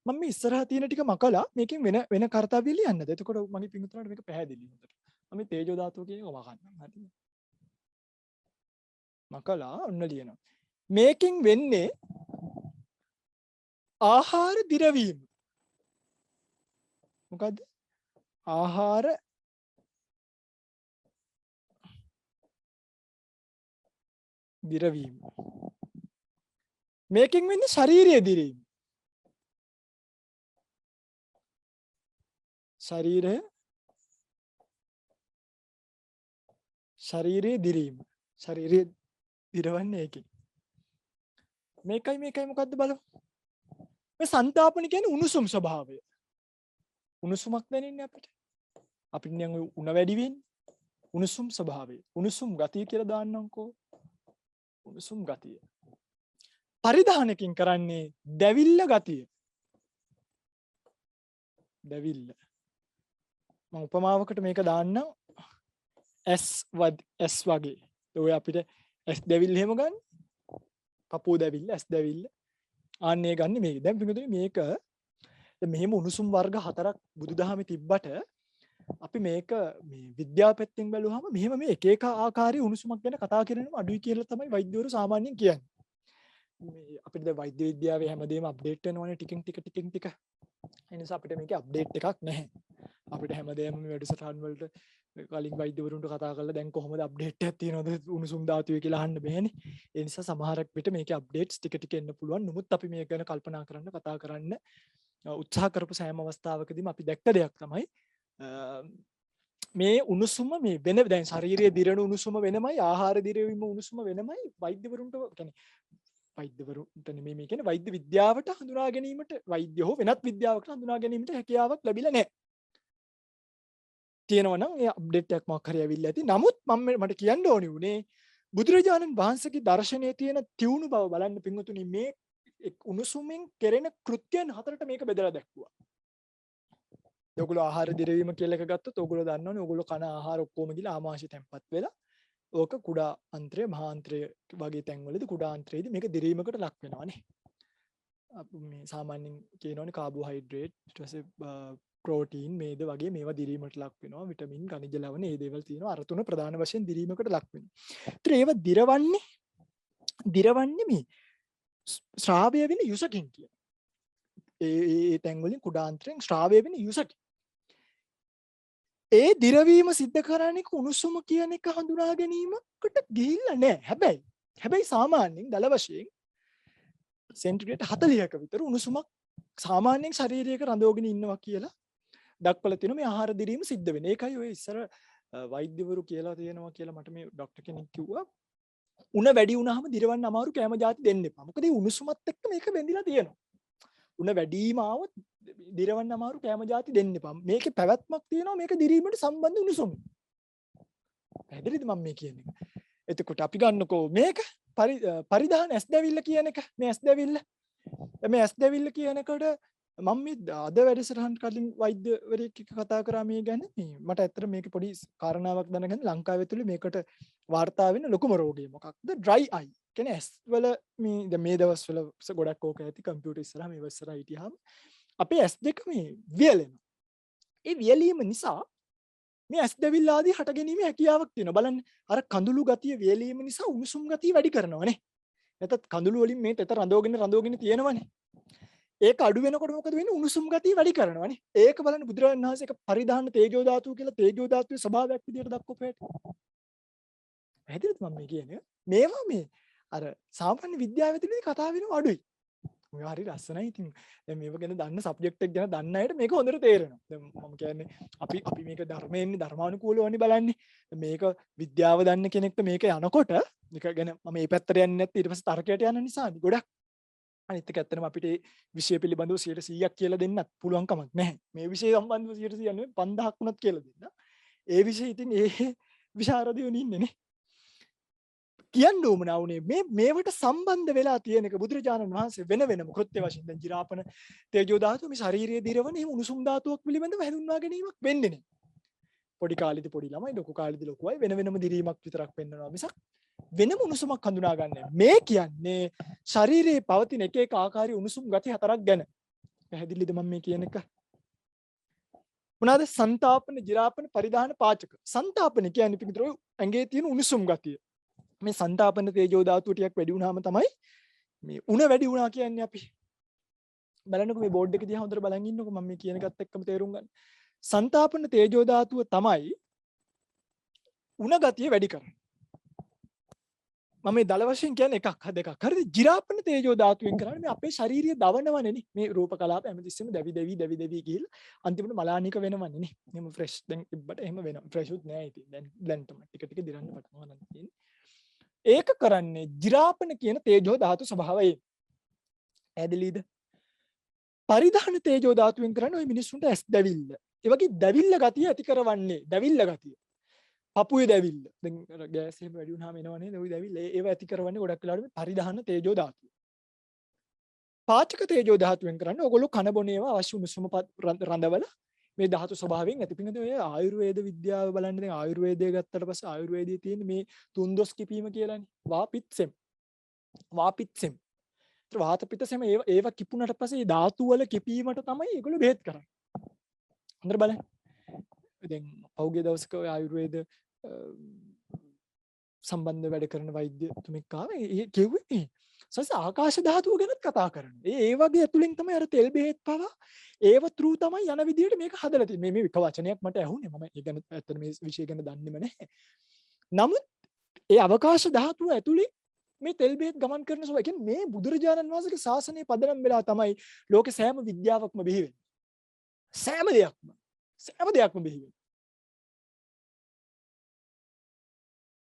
මම මේ ඉස්සරහා තියෙන ටික මකලා මේකෙන් වෙන කාර්යය ලියන්නද? එතකොට මගේ පිටුතුනට මේක පැහැදිලි හොඳට. මම මේ තේජෝ ධාතුව කියන එක වහන්නම්. හරිද? මකලා ඔන්න ලියනවා. මේකෙන් වෙන්නේ ආහාර දිරවීම. මොකද්ද? ආහාර දිරවීම. මේකෙන් වෙන්නේ ශාරීරිය දිරීම. ශරීරයේ දිරීම. ශරීරයේ දිරවන්නේ ඒකෙන්. මේකයි මොකද්ද බලමු. මේ සංතාපන කියන්නේ උණුසුම් ස්වභාවය. උණුසුමක් දැනෙන්නේ අපිට. අපිට නිකන් උණ වැඩි වෙන්නේ. උණුසුම් ස්වභාවය. උණුසුම් ගතිය කියලා දාන්නම්කෝ. උණුසුම් ගතිය. පරිධානකින් කරන්නේ දැවිල්ල ගතිය. දැවිල්ල. මම උපමාවකට මේක දාන්නම්. S වගේ. ඔය අපිට S දැවිල්ල එහෙම ගන්න. කපුව දැවිල්ල, S දැවිල්ල. ආන්නේ ගන්න මේක. දැන් පිටුතුනි මේක මෙහෙම උණුසුම් වර්ග 4ක් බුදුදහමේ තිබ්බට අපි මේක මේ විද්‍යාව පැත්තෙන් බැලුවහම මෙහෙම මේ එක එක ආකාරයේ උණුසුමක් ගැන කතා කරනම අඩුයි කියලා තමයි වෛද්‍යවරු සාමාන්‍යයෙන් කියන්නේ. මේ අපිට දැන් වෛද්‍ය විද්‍යාවේ හැමදේම අප්ඩේට් වෙනවනේ ටිකින් ටික. ඒ නිසා අපිට මේකේ අප්ඩේට් එකක් නැහැ. අපිට හැමදේම මේ වැඩසටහන් වලට කලින් වෛද්‍යවරුන්ට කතා කරලා දැන් කොහොමද අප්ඩේට් එකක් තියෙනවද උණුසුම් ධාතුවේ කියලා අහන්න බෑනේ. ඒ නිසා සමහරක් විට මේකේ අප්ඩේට්ස් ටික එන්න පුළුවන්. නමුත් අපි මේක ගැන කල්පනා කරන්න කතා කරන්න උත්සාහ කරපු සෑම අවස්ථාවකදීම අපි දැක්ක දෙයක් තමයි මේ උණුසුම මේ වෙන දැන් ශාරීරියේ දිරණ උණුසුම වෙනමයි ආහාර දිරවීම උණුසුම වෙනමයි වෛද්‍යවරුන්ට කියන්නේ වෛද්‍යවරුන්ට නෙමෙයි මේ කියන්නේ වෛද්‍ය විද්‍යාවට හඳුනා ගැනීමට වෛද්‍ය හෝ වෙනත් විද්‍යාවකට හඳුනා ගැනීමට හැකියාවක් ලැබිලා නැහැ. තියෙනවා නම් ඒ අප්ඩේට් එකක් මොකක් හරි ඇවිල්ලා ඇති. නමුත් මට කියන්න ඕනි උනේ බුදුරජාණන් වහන්සේගේ දර්ශනයේ තියෙන තියුණු බව බලන්න පින්වතුනි මේ උණුසුමින් කෙරෙන කෘත්‍යයන් 4ට මේක බෙදලා දැක්වුවා. ඔයගොල්ලෝ ආහාර දිරවීම කියලා එක ගත්තොත් ඔයගොල්ලෝ දන්නවනේ ඔයගොල්ලෝ කන ආහාර ඔක්කොම ගිහලා ආමාශය තැම්පත් වෙලා ඕක කුඩා අන්ත්‍රය මහා අන්ත්‍රය වගේ තැන්වලදී කුඩා අන්ත්‍රයේදී මේක දිරීමකට ලක් වෙනවානේ. අපි මේ සාමාන්‍යයෙන් කියනවනේ කාබෝහයිඩ්‍රේට් ඊට පස්සේ ප්‍රෝටීන් මේද වගේ මේවා දිරීමට ලක් වෙනවා විටමින් khනිජ ලවණ මේ දේවල් තියෙනවා අර තුන ප්‍රධාන වශයෙන් දිරීමකට ලක් වෙනවා. ඒතර ඒවා දිරවන්නේ මේ ශ්‍රාවය වෙන යුසකින් කියන. ඒ තැන් වලින් කුඩාන්තරෙන් ශ්‍රාවය වෙන යුසකින්. ඒ දිරවීම සිද්ධ කරන්නේ උණුසුම කියන එක හඳුනා ගැනීමකට ගිහිල්ලා නැහැ. හැබැයි සාමාන්‍යයෙන් දල වශයෙන් සෙන්ටිග්‍රේඩ් 40ක විතර උණුසුමක් සාමාන්‍යයෙන් ශරීරයක රඳවගෙන ඉන්නවා කියලා දක්වලා තියෙනවා මේ ආහාර දිරීම සිද්ධ වෙන. ඒකයි ඔය ඉස්සර වෛද්‍යවරු කියලා තියෙනවා කියලා මට මේ ડોක්ටර් කෙනෙක් කිව්වා. උණ වැඩි වුණාම දිරවන්න අමාරු කැම જાති දෙන්න එපා. මොකද ඒ උණුසුමත් එක්ක මේක බැඳිලා තියෙනවා. උණ වැඩිම ආවොත් දිරවන්න අමාරු කැම જાති දෙන්න එපා. මේකේ පැවැත්මක් තියෙනවා මේක දිරීමට සම්බන්ධ උණුසුම. පැහැදිලිද මම මේ කියන්නේ? එතකොට අපි ගන්නකෝ මේක පරිධාන ඇස් දැවිල්ල කියන එක. මේ ඇස් දැවිල්ල. මේ ඇස් දැවිල්ල කියන එකට මම මේ අද වැඩසටහන් කලින් වෛද්‍යවරයෙක් එක්ක කතා කරා මේ ගැන. මට ඇත්තට මේක පොඩි කාරණාවක් දැනගන්න ලංකාවේ තුල මේකට වාර්තා වෙන ලොකුම රෝගය මොකක්ද? ඩ්‍රයි අයි. කියන්නේ ඇස් වල මේ දවස්වල ගොඩක් ඕක ඇති කම්පියුටර් ඉස්සරහා මේ ඉස්සරහා හිටියාම අපේ ඇස් දෙක මේ වියලෙනවා. ඒ වියලීම නිසා මේ ඇස් දැවිල්ල ආදී හට ගැනීම හැකියාවක් තියෙනවා. බලන්න අර කඳුළු ගතිය වියලීම නිසා උණුසුම් ගතිය වැඩි කරනවානේ. නැත්නම් කඳුළු වලින් මේ තෙත රඳවගෙන තියෙනවනේ. ඒක අඩු වෙනකොට මොකද වෙන්නේ? උණුසුම් ගතිය වැඩි කරනවානේ. ඒක බලන්න බුදුරජාණන් වහන්සේ ඒක පරිධාන තේජෝ ධාතුව කියලා තේජෝ ධාතුවේ ස්වභාවයක් විදිහට දක්වපු හැටි. පැහැදිලිද මම මේ කියන්නේ? මේවා මේ අර සාමාන්‍ය විද්‍යාවේදී කතා වෙනව අඩුයි. ඔය හරි ලස්සනයි. ඉතින් දැන් මේව ගැන දන්න සබ්ජෙක්ට් එක ගැන දන්න අයට මේක හොඳට තේරෙනවා. දැන් මම කියන්නේ අපි මේක ධර්මයෙන්නේ ධර්මානුකූලවනේ බලන්නේ. මේක විද්‍යාව දන්න කෙනෙක්ට මේක යනකොට මේක ගැන මම මේ පැත්තට යන්නේ නැත්නම් ඊට පස්සේ තර්කයට යන නිසානේ ගොඩක්. අනිත් එක ඇත්තටම අපිට මේ විෂය පිළිබඳව 100%ක් කියලා දෙන්නත් පුළුවන් කමක් නැහැ. මේ විෂය සම්බන්ධව 100% නෙවෙයි 5000ක් වුණත් කියලා දෙන්න. ඒ විෂය ඉතින් ඒ විශාරදයෝ ඉන්නේ නේ. කියන්න ඕමනා උනේ මේවට සම්බන්ධ වෙලා තියෙන එක බුදුරජාණන් වහන්සේ වෙනම කෘත්‍ය වශයෙන් දැන් ජිරාපන තේජෝ ධාතුව මේ ශාරීරියේ දිරවන එහෙම උණුසුම් ධාතුවක් පිළිබඳව හඳුන්වා ගැනීමක් වෙන්නේ නැහැ. පොඩි කාලෙදි පොඩි ළමයි ලොකු කාලෙදි ලොකුයි වෙනම දිරීමක් විතරක් වෙන්නනවා මිසක් වෙනම උණුසුමක් හඳුනා ගන්න මේ කියන්නේ ශරීරයේ පවතින එක ආකාරයේ උණුසුම් ගති 4ක් ගැන. පැහැදිලිද මම මේ කියන එක? මොනවාද? සංතාපන, ජිරාපන, පරිධාන, පාචක. සංතාපන කියන්නේ පිටුතර ඇඟේ තියෙන උණුසුම් ගතිය. මේ සංතාපන තේජෝ ධාතුව ටිකක් වැඩි වුණාම තමයි මේ උණ වැඩි වුණා කියන්නේ අපි. බලන්නකෝ මේ බෝඩ් එක දිහා හොඳට බලන් ඉන්නකෝ මම මේ කියන එකත් එක්කම තේරුම් ගන්න. සංතාපන තේජෝ ධාතුව තමයි උණ ගතිය වැඩි කරන්නේ. මම මේ දල වශයෙන් කියන්නේ එකක් දෙකක්. හරිද? ජිරාපන තේජෝ ධාතුවෙන් කරන්නේ මේ අපේ ශාරීරිය දවනවනේ නේ. මේ රූප කලාප හැමතිස්සෙම දැවි දැවි ගිහිල්ලා අන්තිමට මලානික වෙනවන්නේ නේ. එහෙම ෆ්‍රෙෂ් දැන් ඉබ්බට එහෙම වෙනවා. ෆ්‍රෙෂුත් නෑ ඉතින්. දැන් තමයි ටික ටික දිරන්න පටන් ගන්න තියෙන්නේ. ඒක කරන්නේ ජිරාපන කියන තේජෝ ධාතු ස්වභාවයෙන්. ඇදලිද? පරිධාන තේජෝ ධාතුවෙන් කරන්නේ ওই මිනිස්සුන්ට ඇස් දැවිල්ල. ඒ වගේ දැවිල්ල ගතිය ඇති කරවන්නේ දැවිල්ල ගතිය. පපුවේ දැවිල්ල. දැන් ගෑස් එහෙම වැඩි වුණාම එනවනේ ওই දැවිල්ල. ඒව ඇති කරවන්නේ ගොඩක් වෙලාවට මේ පරිධාන තේජෝ ධාතුව. පාචක තේජෝ ධාතුවෙන් කරන්නේ ඕගොල්ලෝ කන බොන ඒවා අවශ්‍ය උණුසුම රඳවල මේ ධාතු ස්වභාවයෙන් ඇති. පිටින් ඔය ආයුර්වේද විද්‍යාව බලන්න දැන් ආයුර්වේදය ගත්තට පස්සේ ආයුර්වේදයේ තියෙන මේ තුන්දොස් කිපීම කියලානේ. වාපිත්සෙම්. වාපිත්සෙම්. වාත පිත්තසෙම ඒව කිපුණට පස්සේ ධාතු වල කිපීමට තමයි ඒගොල්ලෝ බෙහෙත් කරන්නේ. හොඳට බලන්න. දැන් පෞගේ දවසක ඔය ආයුර්වේද සම්බන්ධ වැඩ කරන වෛද්‍යතුමෙක් ආවේ. ඒ කිව්වේ සස් ආකාශ ධාතුව ගැනත් කතා කරනවා. ඒ වගේ ඇතුලෙන් තමයි අර තෙල් බෙහෙත් පවා ඒව ත්‍රූ තමයි යන විදියට මේක හදලා තියෙන්නේ. මේ එක වචනයක් මට ඇහුනේ. මම ඒ ගැන ඇත්තට මේ විෂය ගැන දන්නේම නැහැ. නමුත් ඒ අවකාශ ධාතුව ඇතුලේ මේ තෙල් බෙහෙත් ගමන් කරන සෝ කියන්නේ මේ බුදුරජාණන් වහන්සේගේ ශාසනය පදනම් වෙලා තමයි ලෝකේ සෑම විද්‍යාවක්ම බිහි වෙන්නේ. සෑම දෙයක්ම බිහි වෙන්නේ.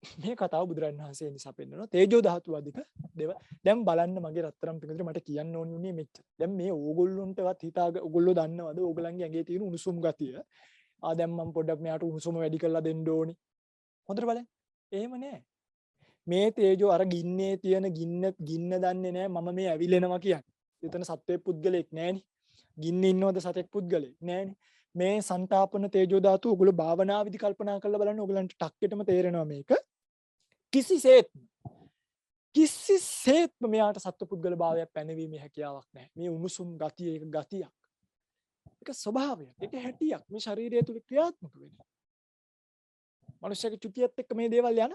මේ කතාව බුදුරජාණන් වහන්සේ නිසා පෙන්නනවා තේජෝ ධාතුව අධික දේව. දැන් බලන්න මගේ රත්තරන් පිටුදේ මට කියන්න ඕනේ උනේ මෙච්චර. දැන් මේ ඕගොල්ලොන්ටවත් ඕගොල්ලෝ දන්නවද ඕගොල්ලන්ගේ ඇඟේ තියෙන උණුසුම් ගතිය? දැන් මම පොඩ්ඩක් මෙයාට උණුසුම වැඩි කරලා දෙන්න ඕනේ. හොඳට බලන්න. එහෙම නෑ. මේ තේජෝ අර ගින්නේ තියෙන ගින්න දන්නේ නෑ මම මේ ඇවිලෙනවා කියන්නේ. එතන සත්වයේ පුද්ගලෙක් නෑනේ. ගින්නේ ඉන්නවද සතෙක් පුද්ගලෙක් නෑනේ. මේ සංතාපන තේජෝ ධාතු ඔයගොල්ලෝ භාවනා විදි කල්පනා කරලා බලන්න ඔයගලන්ට ටක්කෙටම තේරෙනවා මේක. කිසිසේත්ම මෙයාට සත්ව පුද්ගල භාවයක් පැනවීමේ හැකියාවක් නැහැ. මේ උණුසුම් ගතිය එක ගතියක්. ඒක ස්වභාවයක්. ඒක හැටියක්. මේ ශරීරය තුල ක්‍රියාත්මක වෙන්නේ. මනුෂ්‍යගේ චුතියත් එක්ක මේ දේවල් යන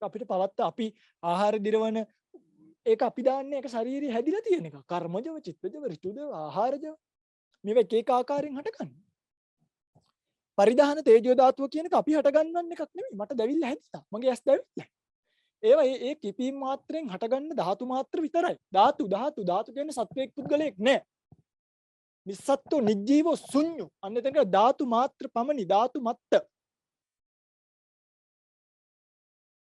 අපිට පවත්ත අපි ආහාර දිරවන ඒක අපි දාන්නේ ඒක ශරීරය හැදිලා තියෙන එක. කර්මජව, චිත්තජව, ඍතුජව, ආහාරජව මේවා එක එක ආකාරයෙන් හටගන්නේ. පරිධාන තේජෝ ධාතුව කියන එක අපි හටගන්නන එකක් නෙමෙයි. මට දැවිල්ල හැදිලා. මගේ ඇස් දැවිල්ල. ඒවා ඒ කිපීම් මාත්‍රයෙන් හටගන්න ධාතු මාත්‍ර විතරයි. ධාතු කියන්නේ සත්වයක් පුද්ගලයෙක් නෑ. නිස්සත්තු නිජ්ජීවෝ ශුන්‍යෝ. අන්න එතන ධාතු මාත්‍ර පමණි ධාතු මත්ත.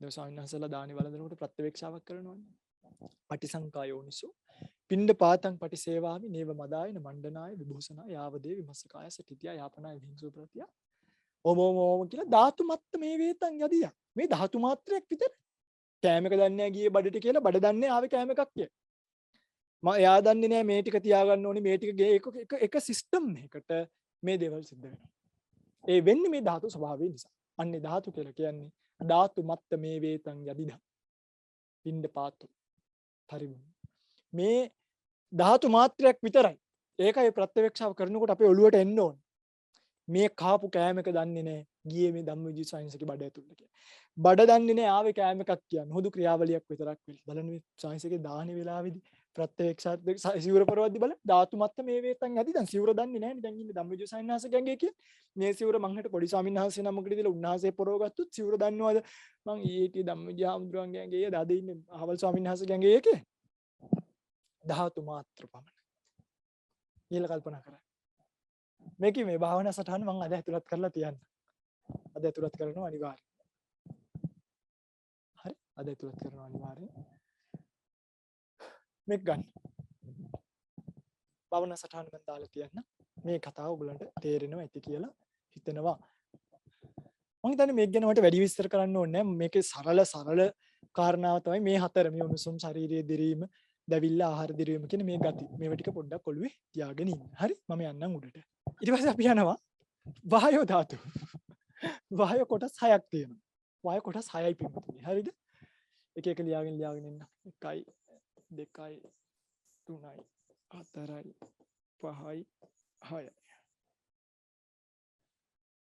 දවසාවින්නසලා දානි වළඳනකොට ප්‍රත්‍යවේක්ෂාවක් කරනවනේ. පටිසංකායෝනිසෝ පිණ්ඩ පාතං පටිසේවාමි නේව මදායන මණ්ඩනාය විභූෂණාය යාවදේ විමස්සකාය සටිතිය යාපනාය විහිංසෝ ප්‍රතිය. ඕම කියලා ධාතු මත්ත මේ වේතං යදියා. මේ ධාතු මාත්‍රයක් විතර. කෑමක දන්නේ ගියේ බඩට කියලා බඩ දන්නේ ආවේ කෑම එකක් කිය. එයා දන්නේ නැහැ මේ ටික තියාගන්න ඕනේ මේ ටික එක සිස්ටම් එකකට මේ දේවල් සිද්ධ වෙනවා. ඒ වෙන්නේ මේ ධාතු ස්වභාවය නිසා. අන්නේ ධාතු කියලා කියන්නේ ධාතු මත්ත මේ වේතං යදිදා. පින්ඩ පාතු. පරිමු. මේ ධාතු මාත්‍රයක් විතරයි. ඒකයි ප්‍රත්‍යවේක්ෂාව කරනකොට අපේ ඔළුවට එන්න ඕනේ. මේ කාපු කෑම එක දන්නේ නැහැ. ගියේ මේ ධම්මවිජය සයන්ස් එකේ බඩ ඇතුළට කියලා. බඩ දන්නේ නැහැ ආවේ කෑම එකක් කියන්නේ. හුදු ක්‍රියාවලියක් විතරක් වෙලා. බලන්න මේ සයන්ස් එකේ දාහනේ වෙලාවේදී ප්‍රත්‍යවේක්ෂාත් සිවුර පරවද්දි බලන්න ධාතු මත්ත මේ වේතන් යදි දැන් සිවුර දන්නේ නැහැ නේ. දැන් ඉන්නේ ධම්මවිජය සයන්ස් ගංගේ කිය. මේ සිවුර මං හිට පොඩි ස්වාමීන් වහන්සේ නමකට දීලා උන්වහන්සේ පරව ගත්තොත් සිවුර දන්නවද? මං ඊටි ධම්මවිජය හඳුරන් ගංගේ දාද ඉන්නේ අහවල් ස්වාමීන් වහන්සේ ගංගේ එකේ. ධාතු මාත්‍ර පමණ. ඊළ කල්පනා කරා. මේක මේ භාවනා සටහන මම අද ඇතුළත් කරලා තියන්න. අද ඇතුළත් කරනවා අනිවාර්යයෙන්. හරි අද ඇතුළත් කරනවා අනිවාර්යයෙන්. මේක ගන්න. භාවනා සටහන මම දාලා තියන්න. මේ කතාව ඔයගලන්ට තේරෙනවා ඇති කියලා හිතනවා. මම හිතන්නේ මේක ගැන මට වැඩි විස්තර කරන්න ඕනේ නැහැ. මේකේ සරල කාරණාව තමයි මේ හතර මේ උණුසුම් ශාරීරිය දිරීම දැවිල්ල ආහාර දිරීම කියන මේ ගති. මේවා ටික පොඩ්ඩක් ඔළුවේ තියාගෙන ඉන්න. හරි මම යන්නම් උඩට. ඊට පස්සේ අපි යනවා වායෝ ධාතු. වායෝ කොටස් 6ක් තියෙනවා. වායෝ කොටස් 6යි පිටුනේ. හරිද? එක එක ලියාගෙන ඉන්න. 1යි 2යි 3යි 4යි 5යි 6යි.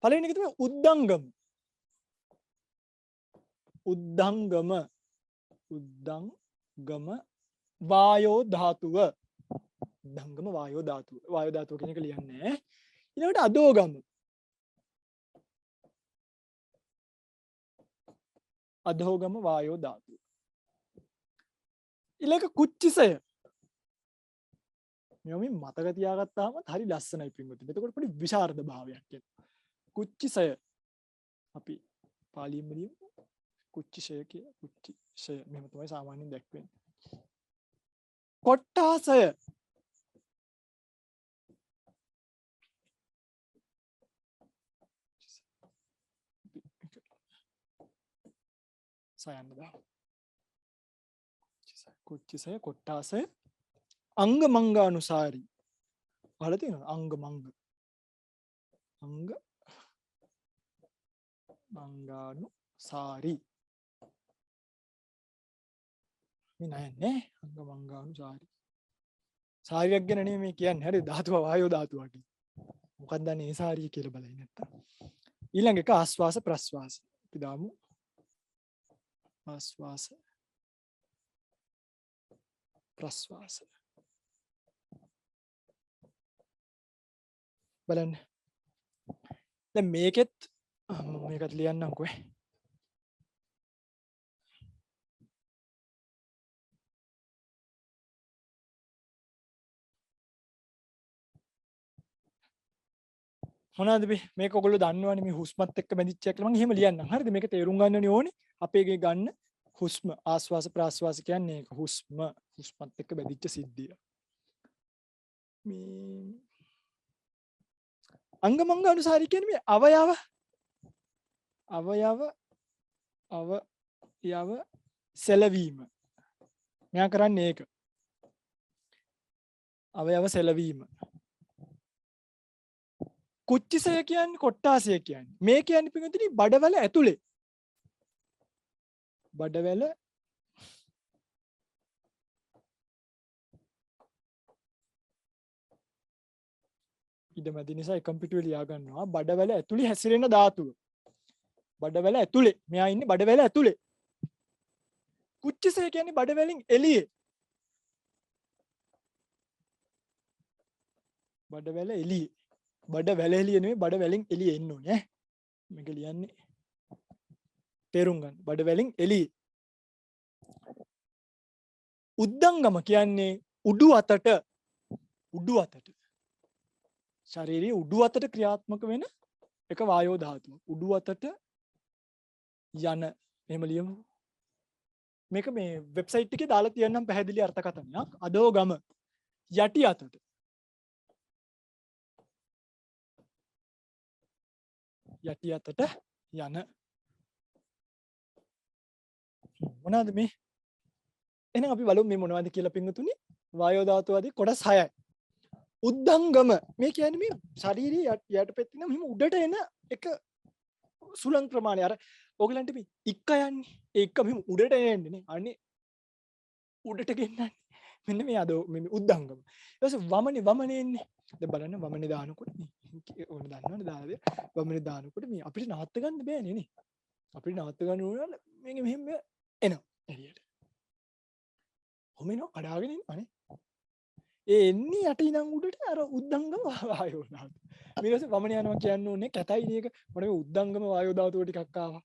පළවෙනි එක තමයි උද්දංගම. උද්දංගම වායෝ ධාතුව. උද්දංගම වායෝ ධාතුව. වායෝ ධාතුව කියන එක ලියන්නේ. ඊළඟට අදෝගම. අධෝගම වායෝ ධාතුව. ඊළඟ කුච්චිසය. මේ මතක තියාගත්තාම හරි ලස්සනයි පින්වතුනි. එතකොට පොඩි විශාරද භාවයක් එනවා. කුච්චිසය අපි පාලියෙන් ලියමු. කුච්චිසය කියලා. කුච්චිසය මෙහෙම තමයි සාමාන්‍යයෙන් දැක්වෙන්නේ. කොට්ටාසය. සයන්න දා. කුච්චිසය කොට්ටාසය අංග මංගානුසාරී. අහලා තියෙනවද? අංග මංග. අංග මංගානුසාරී. මේ නෑනේ අංග මංගානුසාරී. සාරියක් ගැන නෙමෙයි මේ කියන්නේ. හරි ධාතුව වායෝ ධාතුවක්. මොකක්ද දන්නේ සාරිය කියලා බලයි නැත්තම්. ඊළඟ එක ආස්වාස ප්‍රස්වාස. අපි දාමු ආස්වාස ප්‍රස්වාස. බලන්න. දැන් මේකෙත් මේකත් ලියන්නම්කෝ. මොනවද මේක ඔයගොල්ලෝ දන්නවනේ මේ හුස්මත් එක්ක බැඳිච්ච එක කියලා මම එහෙම ලියන්නම්. හරිද? මේක තේරුම් ගන්නනේ ඕනේ. අපේගේ ගන්න හුස්ම ආස්වාස ප්‍රාස්වාස කියන්නේ ඒක හුස්මත් එක්ක බැඳිච්ච සිද්ධිය. මේ අංගමංග අනුසාරී කියන්නේ මේ අවයව සැලවීම. මෙයා කරන්නේ ඒක. අවයව සැලවීම. කුච්චිසය කියන්නේ කොට්ටාසය කියන්නේ. මේ කියන්නේ පිටුතුනි බඩවැල ඇතුලේ. බඩවැල ඉඩමැදි නිසා එකම පිටුවේ ලියා ගන්නවා. බඩවැල ඇතුලේ හැසිරෙන ධාතුව. බඩවැල ඇතුලේ. මෙයා ඉන්නේ බඩවැල ඇතුලේ. කුච්චිසය කියන්නේ බඩවැලින් එළියේ. බඩවැල එළියේ. බඩවැල එළියේ නෙමෙයි බඩවැලින් එළියේ එන්න ඕනේ ඈ. මේක ලියන්නේ තේරුම් ගන්න. බඩවැලින් එළියේ. උද්දංගම කියන්නේ උඩු අතට ශරීරයේ උඩු අතට ක්‍රියාත්මක වෙන එක වායෝ ධාතුව. උඩු අතට යන එහෙම ලියමු. මේක මේ වෙබ්සයිට් එකේ දාලා තියන්නම් පැහැදිලි අර්ථකථනයක්. අදෝගම යටි අතට. යටි අතට යන මොනවද මේ? එහෙනම් අපි බලමු මේ මොනවද කියලා පින්වතුනි. වායෝ ධාතුව ආදී කොටස් 6යි. උද්දංගම මේ කියන්නේ මේ ශාරීරික යටපැත්තේ නම් හිම උඩට එන එක සුළං ප්‍රමාණය. අර ඕගලන්ට මේ ඉක්ක යන්නේ. ඒ ඉක්ක මෙහෙම උඩට එන්නේ නේ. අනේ උඩට ගෙන්නන්නේ. මෙන්න මේ අද මේ උද්දංගම. ඊට පස්සේ වමනේ එන්නේ. දැන් බලන්න වමනේ දානකොට මේ ඕන දන්නවනේ දාලා වමනේ දානකොට මේ අපිට නවත්ත ගන්න බෑනේ නේ. අපිට නවත්ත ගන්න ඕන මේක මෙහෙම එනවා එළියට. කොහොමනෝ කඩාගෙන ඉන්නවනේ. ඒ එන්නේ යට ඉඳන් උඩට අර උද්දංගම වායෝ ධාතුව. ඊට පස්සේ වමනේ යනවා කියන්නේ ඕනේ කැතයි මේක. මොන මේ උද්දංගම වායෝ ධාතුව ටිකක් ආවා.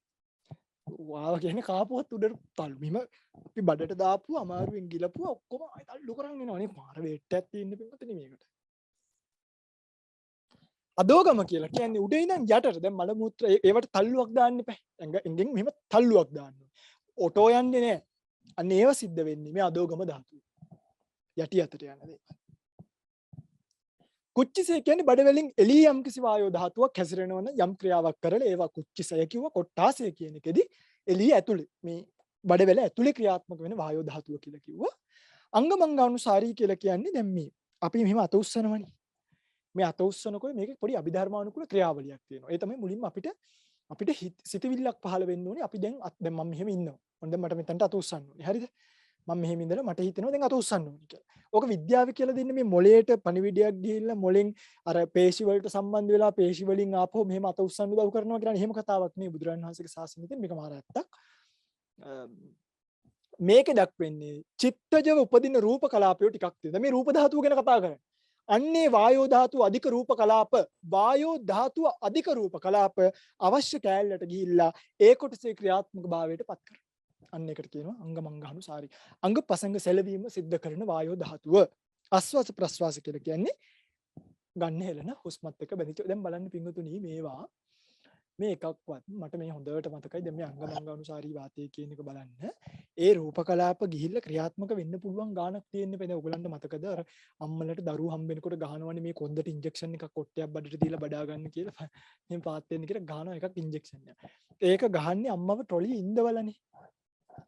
වාව කියන්නේ කාපුවත් උඩට තල්ලු. මෙහෙම අපි බඩට දාපුවා අමාරුවෙන් ගිලපුවා ඔක්කොම ආයි තල්ලු කරන් එනවනේ. මාර වේට්ටයක් තියෙන පිටුනේ මේකට. අදෝගම කියලා කියන්නේ උඩ ඉඳන් යටට. දැන් මල මූත්‍ර ඒවට තල්ලුවක් දාන්න එපා. එංගෙන් මෙහෙම තල්ලුවක් දාන්න ඕනේ. ඔටෝ යන්නේ නැහැ. අන්න ඒව සිද්ධ වෙන්නේ මේ අදෝගම ධාතුව. යටි අතට යන දේ. කුච්චිසය කියන්නේ බඩවැලින් එළිය යම් කිසි වායෝ ධාතුවක් හැසිරෙනවන යම් ක්‍රියාවක් කරලා ඒවා කුච්චිසය කිව්ව. කොට්ටාසය කියන එකේදී එළිය ඇතුලේ මේ බඩවැල ඇතුලේ ක්‍රියාත්මක වෙන වායෝ ධාතුව කියලා කිව්වා. අංගමංගානුසාරී කියලා කියන්නේ දැන් මේ අපි මෙහෙම අත උස්සනවනේ. මේ අත උස්සනකොට මේකේ පොඩි අභිධර්මානුකූල ක්‍රියාවලියක් තියෙනවා. ඒ තමයි මුලින්ම අපිට සිතවිල්ලක් පහළ වෙන්න ඕනේ. අපි දැන් මම මෙහෙම ඉන්නවා. මොන් දැන් මට මෙතනට අත උස්සන්න ඕනේ. හරිද? මම මෙහෙම ඉඳලා මට හිතෙනවා දැන් අත උස්සන්න ඕනේ කියලා. ඕක විද්‍යාව කියලා දෙන්නේ මේ මොළයට පණිවිඩයක් ගිහිල්ලා මොළෙන් අර පේශි වලට සම්බන්ධ වෙලා පේශි වලින් ආපහු මෙහෙම අත උස්සන්න උදව් කරනවා කියලා එහෙම කතාවක් නේ බුදුරජාණන් වහන්සේගේ ශාසනයේ මේක මාර ඇත්තක්. මේක දක්වන්නේ චිත්තජව උපදින රූප කලාපය ටිකක් තියෙනවා. මේ රූප ධාතුව ගැන කතා කරන්නේ. අන්නේ වායෝ ධාතුව අධික රූප කලාප වායෝ ධාතුව අධික රූප කලාප අවශ්‍ය කෑල්ලට ගිහිල්ලා ඒ කොටසේ ක්‍රියාත්මක භාවයට පත් කරනවා. අන්න ඒකට කියනවා අංගමංගානුසාරී. අංග පසංග සැලවීම සිද්ධ කරන වායෝ ධාතුව. ආස්වාස ප්‍රස්වාස කියලා කියන්නේ ගන්න හෙලන හුස්මත් එක්ක බැඳිච්ච. දැන් බලන්න පින්වතුනි මේවා මේ එකක්වත් මට මේ හොඳට මතකයි. දැන් මේ අංගමංගානුසාරී වාතය කියන එක බලන්න. ඒ රූප කලාප ගිහිල්ලා ක්‍රියාත්මක වෙන්න පුළුවන් ගානක් තියෙන්නේ. දැන් ඔයගලන්ට මතකද අර අම්මලට දරුවෝ හම්බෙනකොට ගහනවනේ මේ කොන්දට ඉන්ජෙක්ෂන් එකක් කොට්ටයක් බඩට දීලා බඩා ගන්න කියලා. එහෙන් පාත් වෙන්න කියලා ගහනවා එකක් ඉන්ජෙක්ෂන් එක. ඒක ගහන්නේ අම්මව ට්‍රොලි ඉඳවලනේ.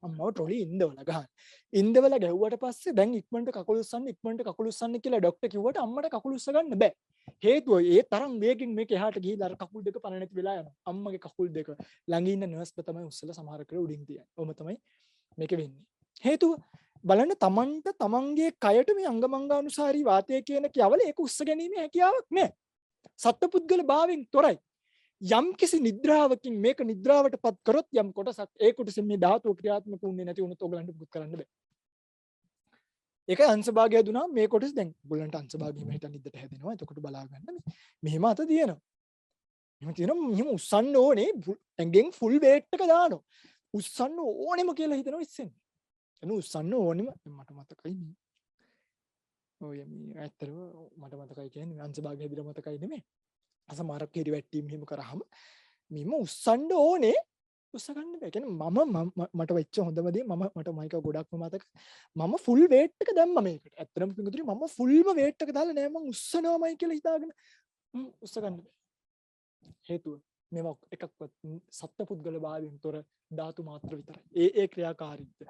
අම්මව ට්‍රොලි ඉඳවල ගහන. ඉඳවල ගැහුවට පස්සේ දැන් ඉක්මනට කකුල උස්සන්න කියලා ડોක්ටර් කිව්වට අම්මට කකුල උස්ස ගන්න බෑ. හේතුව ඒ තරම් වේගෙන් මේක එහාට ගිහිල්ලා අර කකුල් දෙක පණ නැති වෙලා යනවා. අම්මගේ කකුල් දෙක ළඟ ඉන්න නර්ස්ලා තමයි උස්සලා සමහර කර උඩින් තියන්නේ. ඔහොම තමයි මේක වෙන්නේ. හේතුව බලන්න තමන්ට තමන්ගේ කයට මේ අංගමංගානුසාරී වාතය කියන කියවල ඒක උස්ස ගැනීමේ හැකියාවක් නැහැ. සත්පුද්ගල භාවයෙන් තොරයි. යම් කිසි නිද්‍රාවකින් මේක නිද්‍රාවටපත් කරොත් යම් කොටසක් ඒ කොටසින් මේ ධාතුව ක්‍රියාත්මක වුණේ නැති වුණොත් ඔයගලන්ට පුත් කරන්න බෑ. ඒක අංශභාගය දුනා මේ කොටස් දැන් ඔයගලන්ට අංශභාගය මෙහෙට නිද්දට හැදෙනවා. එතකොට බලා ගන්න මෙහෙම අත තියෙනවා. මෙහෙම උස්සන්න ඕනේ ඇඟෙන් ෆුල් වේට් එක දානවා. උස්සන්න ඕනෙම කියලා හිතනවා ඉස්සෙන්නේ. එනු උස්සන්න ඕනෙම මට මතකයි මේ. ඔය මේ ඇත්තටම මට මතකයි කියන්නේ අංශභාගය හැදිලා මතකයි නෙමෙයි. අසමාරක් කෙරි වැට්ටීම් මෙහෙම කරාම මෙහෙම උස්සන්න ඕනේ. උස්ස ගන්න බෑ. කියන්නේ මට වෙච්ච හොඳම දේ මට මයික ගොඩක්ම මතක. මම ෆුල් වේට් එක දැම්මා මේකට. ඇත්තටම පිටුතුනි මම ෆුල්ම වේට් එක දාලා නෑ මම උස්සනවාමයි කියලා හිතාගෙන උස්ස ගන්න බෑ. හේතුව මේවා එකක්වත් සත්පුද්ගල භාවයෙන් තොර ධාතු මාත්‍ර විතරයි. ඒ ක්‍රියාකාරීත්වය.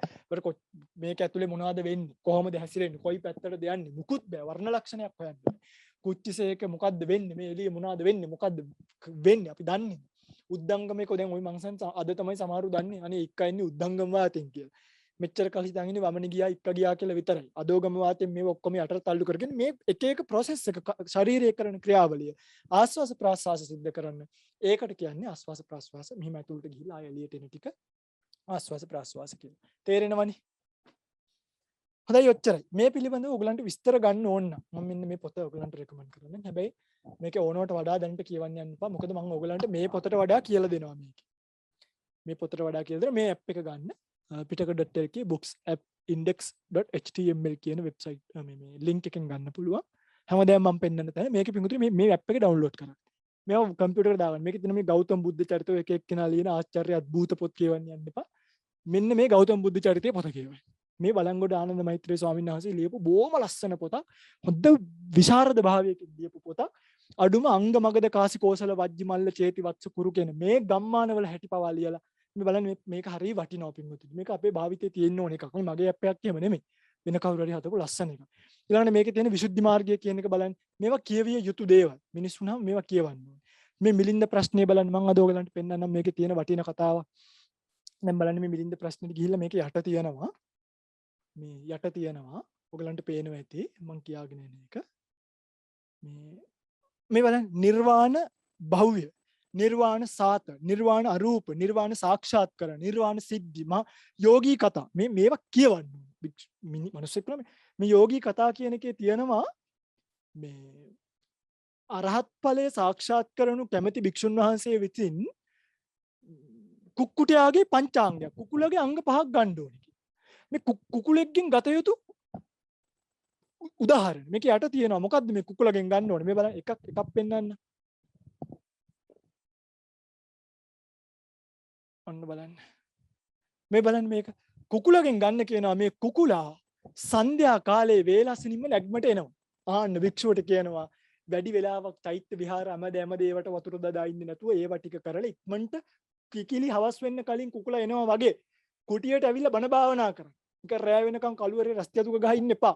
මේක ඇතුලේ මොනවද වෙන්නේ? කොහොමද හැසිරෙන්නේ? කොයි පැත්තටද යන්නේ? මුකුත් බෑ. වර්ණ ලක්ෂණයක් හොයන්න බෑ. කුච්චිසේක මොකද්ද වෙන්නේ? මේ එළිය මොනවද වෙන්නේ? මොකද්ද වෙන්නේ? අපි දන්නේ. උද්දංගමේක දැන් ওই මංසන් අද තමයි සමහරු දන්නේ. අනේ එක්ක ඉන්නේ උද්දංගම වාතෙන් කියලා. මෙච්චර කල් හිතන් ඉන්නේ වමන ගියා එක්ක ගියා කියලා විතරයි. අදෝගම වාතෙන් මේව ඔක්කොම යටට තල්ලු කරගෙන මේ එක එක process එක ශරීරයේ කරන ක්‍රියාවලිය ආස්වාස ප්‍රාස්වාස සිද්ධ කරන්න. ඒකට කියන්නේ ආස්වාස ප්‍රාස්වාස. මෙහිම ඇතුළට ගිහිලා ආය එළියට එන ටික ආස්වාස ප්‍රාස්වාස කියලා. තේරෙනවනේ? හොඳයි ඔච්චරයි. මේ පිළිබඳව ඔයගලන්ට විස්තර ගන්න ඕන නම් මම මෙන්න මේ පොත ඔයගලන්ට රෙකමන්ඩ් කරනවා. හැබැයි මේකේ ඕනවට වඩා දැනට කියවන්න යන්න එපා. මොකද මම ඔයගලන්ට මේ පොතට වඩා කියලා දෙනවා මේක. මේ පොතට වඩා කියලා දෙනවා. මේ ඇප් එක ගන්න. pitaka.lk books app index.html කියන වෙබ්සයිට් මේ ලින්ක් එකෙන් ගන්න පුළුවන්. හැමදාම මම පෙන්නන තැන මේකේ පිටුතුනේ මේ ඇප් එක ඩවුන්ලෝඩ් කරගන්න. මේව කම්පියුටර් දාගන්න. මේකේ තියෙන මේ ගෞතම බුද්ධ චරිතය එක එක්කෙනා ලියන ආචාර්ය අద్භූත පොත් කියවන්න යන්න එපා. මෙන්න මේ ගෞතම බුද්ධ චරිතයේ පොත කියවන්න. මේ බලංගොඩ ආනන්ද මෛත්‍රී ස්වාමීන් වහන්සේ ලියපු බොහොම ලස්සන පොතක්. හොඳ විශාරද භාවයකින් ලියපු පොතක්. අඩුම අංග මගද කාසි කෝසල වජ්ජි මල්ල චේති වත්ස කුරු කියන මේ ගම්මානවල හැටි පවා ලියලා මේ බලන්න මේක හරිය වටිනවා පින්වතුනි. මේක අපේ භාවිතයේ තියෙන්න ඕන එකක්. මගේ ඇප් එකක් එහෙම නෙමෙයි. වෙන කවුරු හරි හදපු ලස්සන එකක්. ඊළඟට මේකේ තියෙන විසුද්ධි මාර්ගය කියන එක බලන්න. මේවා කියවිය යුතු දේවල්. මිනිස්සුන්හම මේවා කියවන්න ඕනේ. මේ මිලින්ද ප්‍රශ්නේ බලන්න මම අද ඔයගලන්ට පෙන්නන්නම් මේකේ තියෙන වටින කතාවක්. දැන් බලන්න මේ මිලින්ද ප්‍රශ්නෙට ගිහිල්ලා මේක යට තියෙනවා. මේ යට තියෙනවා ඔයගලන්ට පේනවා ඇති මම කියාගෙන යන එක. මේ බලන්න නිර්වාණ භව්‍ය, නිර්වාණ සාත, නිර්වාණ අරූප, නිර්වාණ සාක්ෂාත් කරන, නිර්වාණ සිද්ධි, යෝගී කතා. මේවා කියවන්න මිනිස්සුෙක් මේ යෝගී කතා කියන එකේ තියෙනවා මේ අරහත් ඵලයේ සාක්ෂාත් කරනු කැමැති භික්ෂුන් වහන්සේ විසින් කුක්කුටයාගේ පංචාංගයක්, කුකුලගේ අංග පහක් ගන්න ඕනේ. මේ කුකුලෙක්ගෙන් ගත යුතු උදාහරණ මේක යට තියෙනවා. මොකද්ද මේ කුකුලගෙන් ගන්න ඕනේ? මේ බලන්න එකක් පෙන්නන්න. ඔන්න බලන්න. මේ බලන්න මේක කුකුලගෙන් ගන්න කියනවා. මේ කුකුලා සන්ධ්‍යා කාලේ වේලසිනින්ම නැග්මට එනවා. ආන්න භික්ෂුවට කියනවා වැඩි වෙලාවක් චෛත්‍ය විහාර හැමදේම ඒවට වතුර දදා ඉන්නේ නැතුව ඒව ටික කරලා ඉක්මනට කිකිලි හවස් වෙන්න කලින් කුකුලා එනවා වගේ කුටියට ඇවිල්ලා බණ භාවනා කරන්න. ඒක රැය වෙනකන් කළුවරේ රස්තියතුක ගහ ඉන්න එපා.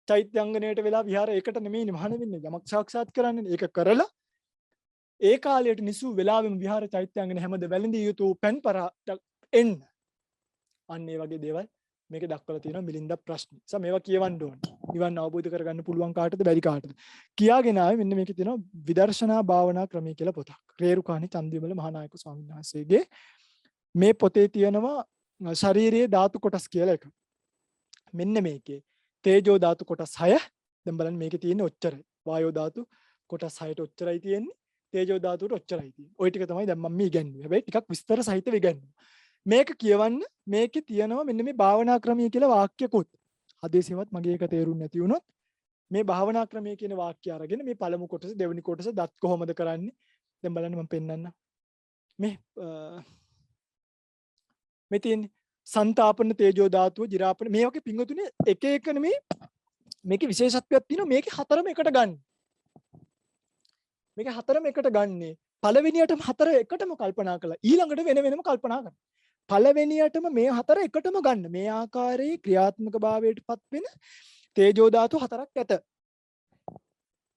චෛත්‍ය අංගණයට වෙලා විහාර ඒකට නෙමෙයිනේ මහාන වෙන්නේ. යමක් සාක්ෂාත් කරන්නේ. ඒක කරලා ඒ කාලයට නිසු වෙලාවෙම විහාර චෛත්‍ය අංගණය හැමද වැළඳිය යුතු පෙන්පරට එන්න. අන්න ඒ වගේ දේවල් මේකේ දක්වලා තියෙනවා මිලින්ද ප්‍රශ්න. නිසා මේවා කියවන්න ඕනේ. නිවන් අවබෝධ කරගන්න පුළුවන් කාටද බැරි කාටද? කියාගෙන ආවේ මෙන්න මේකේ තියෙනවා විදර්ශනා භාවනා ක්‍රමය කියලා පොතක්. රේරුකාණී චන්දිවිමල මහානායක ස්වාමීන් වහන්සේගේ මේ පොතේ තියෙනවා ශරීරයේ ධාතු කොටස් කියලා එක. මෙන්න මේකේ තේජෝ ධාතු කොටස් 6, දැන් බලන්න මේකේ තියෙන්නේ ඔච්චරයි. වායෝ ධාතු කොටස් 6ට ඔච්චරයි තියෙන්නේ. තේජෝ ධාතුවට ඔච්චරයි තියෙන්නේ. ওই ටික තමයි දැන් මම මේ ඉගන්වන්නේ. හැබැයි ටිකක් විස්තර සහිතව ඉගන්වනවා. මේක කියවන්න මේකේ තියෙනවා මෙන්න මේ භාවනා ක්‍රමය කියලා වාක්‍යකුත්. හදේසියවත් මගේ එක තේරුම් නැති වුණොත් මේ භාවනා ක්‍රමය කියන වාක්‍ය අරගෙන මේ පළමු කොටස දෙවෙනි කොටස දත් කොහොමද කරන්නේ? දැන් බලන්න මම පෙන්නන්න. මේ තියෙන්නේ සංතාපන තේජෝ ධාතුව ජිරාපන මේ වගේ පිංගුතුනේ එක එක නෙමේ මේකේ විශේෂත්වයක් තියෙනවා මේකේ හතරම එකට ගන්න. මේක හතරම එකට ගන්නේ. පළවෙනියටම හතර එකටම කල්පනා කළා. ඊළඟට වෙන වෙනම කල්පනා කරනවා. පළවෙනියටම මේ හතර එකටම ගන්න. මේ ආකාරයේ ක්‍රියාත්මක භාවයටපත් වෙන තේජෝ ධාතු හතරක් ඇත.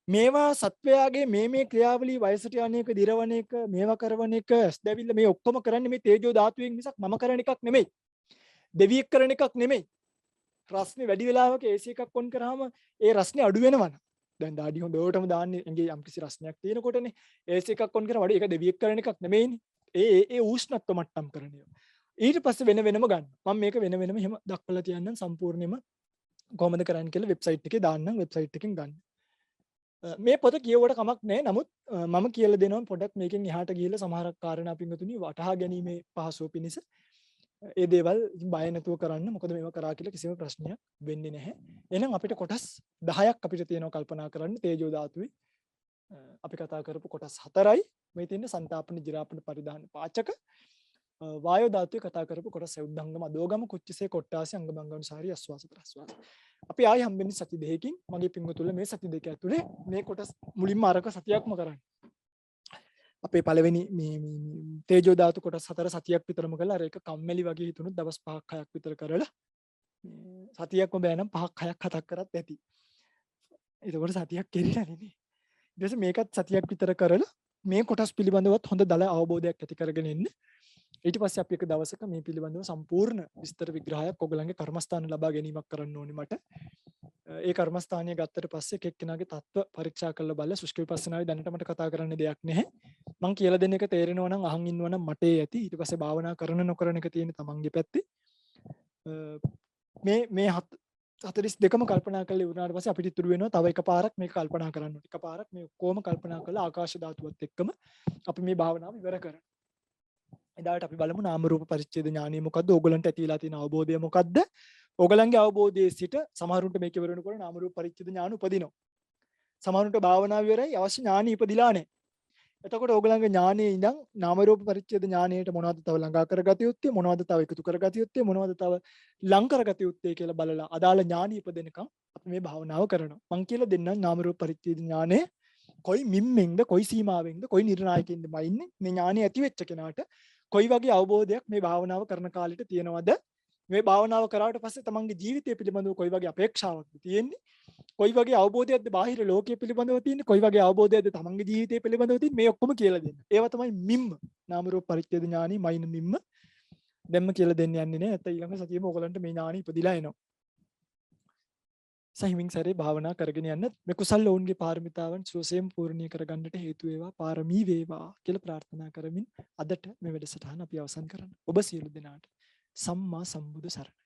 මේවා සත්වයාගේ මේ ක්‍රියාවලිය වයසට යන එක, දිරවන එක, මේවා කරවන එක, ඇස්දැවිල්ල මේ ඔක්කොම කරන්නේ මේ තේජෝ ධාතුවෙන් මිසක් මම කරන එකක් නෙමෙයි. දෙවියෙක් කරන එකක් නෙමෙයි. රස්නේ වැඩි වෙලාවක AC එකක් ඔන් කරාම ඒ රස්නේ අඩු වෙනවනේ. දැන් දාඩි හොඳටම දාන්නේ ඇඟේ යම්කිසි රස්නයක් තියෙනකොටනේ AC එකක් ඔන් කරා වඩා ඒක දෙවියෙක් කරන එකක් නෙමෙයිනේ. ඒ උෂ්ණත්ව මට්ටම් කරන ඒවා. ඊට පස්සේ වෙන වෙනම ගන්න. මම මේක වෙන වෙනම එහෙම දක්වලා තියන්නම් සම්පූර්ණයෙන්ම කොහොමද කරන්නේ කියලා වෙබ්සයිට් එකේ දාන්නම් වෙබ්සයිට් එකෙන් ගන්න. මේ පොත කියවුවට කමක් නැහැ. නමුත් මම කියලා දෙනවා පොඩක් මේකෙන් එහාට ගිහිල්ලා සමහරක් කාරණා පින්වතුනි වටහා ගැනීමේ පහසුව පිණිස ඒ දේවල් බය නැතුව කරන්න. මොකද මේවා කරා කියලා කිසිම ප්‍රශ්නයක් වෙන්නේ නැහැ. එහෙනම් අපිට කොටස් 10ක් අපිට තියෙනවා කල්පනා කරන්න තේජෝ ධාතුවේ. අපි කතා කරපු කොටස් 4යි. මේ තියෙන සංතාපන ජිරාපන පරිදාන පාචක. වායෝ ධාතුවේ කතා කරපු කොටස් උද්ධංගම අදෝගම කුච්චසේ කොට්ටාසේ අංගමංගානුසාරී ආස්වාස ප්‍රස්වාස. අපි ආයි හම්බෙන්නේ සති දෙකකින්. මගේ පින්වතුන්ලා මේ සති දෙක ඇතුලේ මේ කොටස් මුලින්ම අරක සතියක්ම කරන්න. අපේ පළවෙනි මේ තේජෝ ධාතු කොටස් 4 සතියක් විතරම කරලා අර එක කම්මැලි වගේ හිතුණොත් දවස් 5ක් 6ක් විතර කරලා සතියක්ම බෑ නම් 5ක් 6ක් 7ක් කරත් ඇති. ඒකෝට සතියක් කෙරිලා නෙමෙයි. ඊට පස්සේ මේකත් සතියක් විතර කරලා මේ කොටස් පිළිබඳවත් හොඳ දල අවබෝධයක් ඇති කරගෙන ඉන්න. ඊට පස්සේ අපි එක දවසක මේ පිළිබඳව සම්පූර්ණ විස්තර විග්‍රහයක් ඔයගලගේ කර්මස්ථාන ලබා ගැනීමක් කරන්න ඕනේ මට. ඒ කර්මස්ථානීය ගත්තට පස්සේ එක් එක්කෙනාගේ තත්ත්ව පරීක්ෂා කරලා බලලා සුෂ්ක විපස්සනාවේ දැනට මට කතා කරන්න දෙයක් නැහැ. මං කියලා දෙන එක තේරෙනවා නම් අහන් ඉන්නවා නම් මට ඇති. ඊට පස්සේ භාවනා කරන නොකරන එක තියෙන තමන්ගේ පැත්තේ. මේ 42ම කල්පනා කරලා ඉවරනාට පස්සේ අපිට ඉතුරු වෙනවා තව එකපාරක් මේක කල්පනා කරන්න ඕනේ. එකපාරක් මේ ඔක්කොම කල්පනා කරලා ආකාශ ධාතුවත් එක්කම අපි මේ භාවනාව ඉවර කරනවා. එදාට අපි බලමු නාම රූප පරිච්ඡේද ඥානිය මොකද්ද? ඕගලන්ට ඇතිලා තියෙන අවබෝධය මොකද්ද? ඕගලන්ගේ අවබෝධයේ සිට සමහරුන්ට මේක ඉවර වෙනකොට නාම රූප පරිච්ඡේද ඥාන උපදිනවා. සමහරුන්ට භාවනාව ඉවරයි අවශ්‍ය ඥානෙ ඉපදිලා නැහැ. එතකොට ඕගලන්ගේ ඥානයේ ඉඳන් නාම රූප පරිච්ඡේද ඥානයට මොනවද තව ළඟා කරගත යුත්තේ? මොනවද තව එකතු කරගත යුත්තේ? මොනවද තව ලං කරගත යුත්තේ කියලා බලලා අදාළ ඥානෙ ඉපදෙනකම් අපි මේ භාවනාව කරනවා. මං කියලා දෙන්නම් නාම රූප පරිච්ඡේද ඥානය කොයි මිම්මෙන්ද කොයි සීමාවෙන්ද කොයි නිර්ණායකින්ද මයින්නේ මේ ඥානෙ ඇති වෙච්ච කෙනාට කොයි වගේ අවබෝධයක් මේ භාවනාව කරන කාලෙට තියෙනවද? මේ භාවනාව කරාට පස්සේ තමන්ගේ ජීවිතය පිළිබඳව කොයි වගේ අපේක්ෂාවක්ද තියෙන්නේ? කොයි වගේ අවබෝධයක්ද බාහිර ලෝකයේ පිළිබඳව තියෙන්නේ? කොයි වගේ අවබෝධයක්ද තමන්ගේ ජීවිතය පිළිබඳව තියෙන්නේ? මේ ඔක්කොම කියලා දෙන්න. ඒවා තමයි මිම්ම. නාම රූප පරිච්ඡේද ඥානි මයින් මිම්ම. දැම්ම කියලා දෙන්න යන්නේ නැහැ. නැත්නම් ඊළඟ සතියේම ඔයගලන්ට මේ ඥානි ඉපදිලා එනවා. සහිමින් සැරේ භාවනා කරගෙන යන්න මේ කුසල් ඔවුන්ගේ පාරමිතාවන් සුවසේම පූර්ණීය කරගන්නට හේතු වේවා පාරමී වේවා කියලා ප්‍රාර්ථනා කරමින් අදට මේ වැඩසටහන අපි අවසන් කරන්න. ඔබ සියලු දෙනාට සම්මා සම්බුදු සරණයි.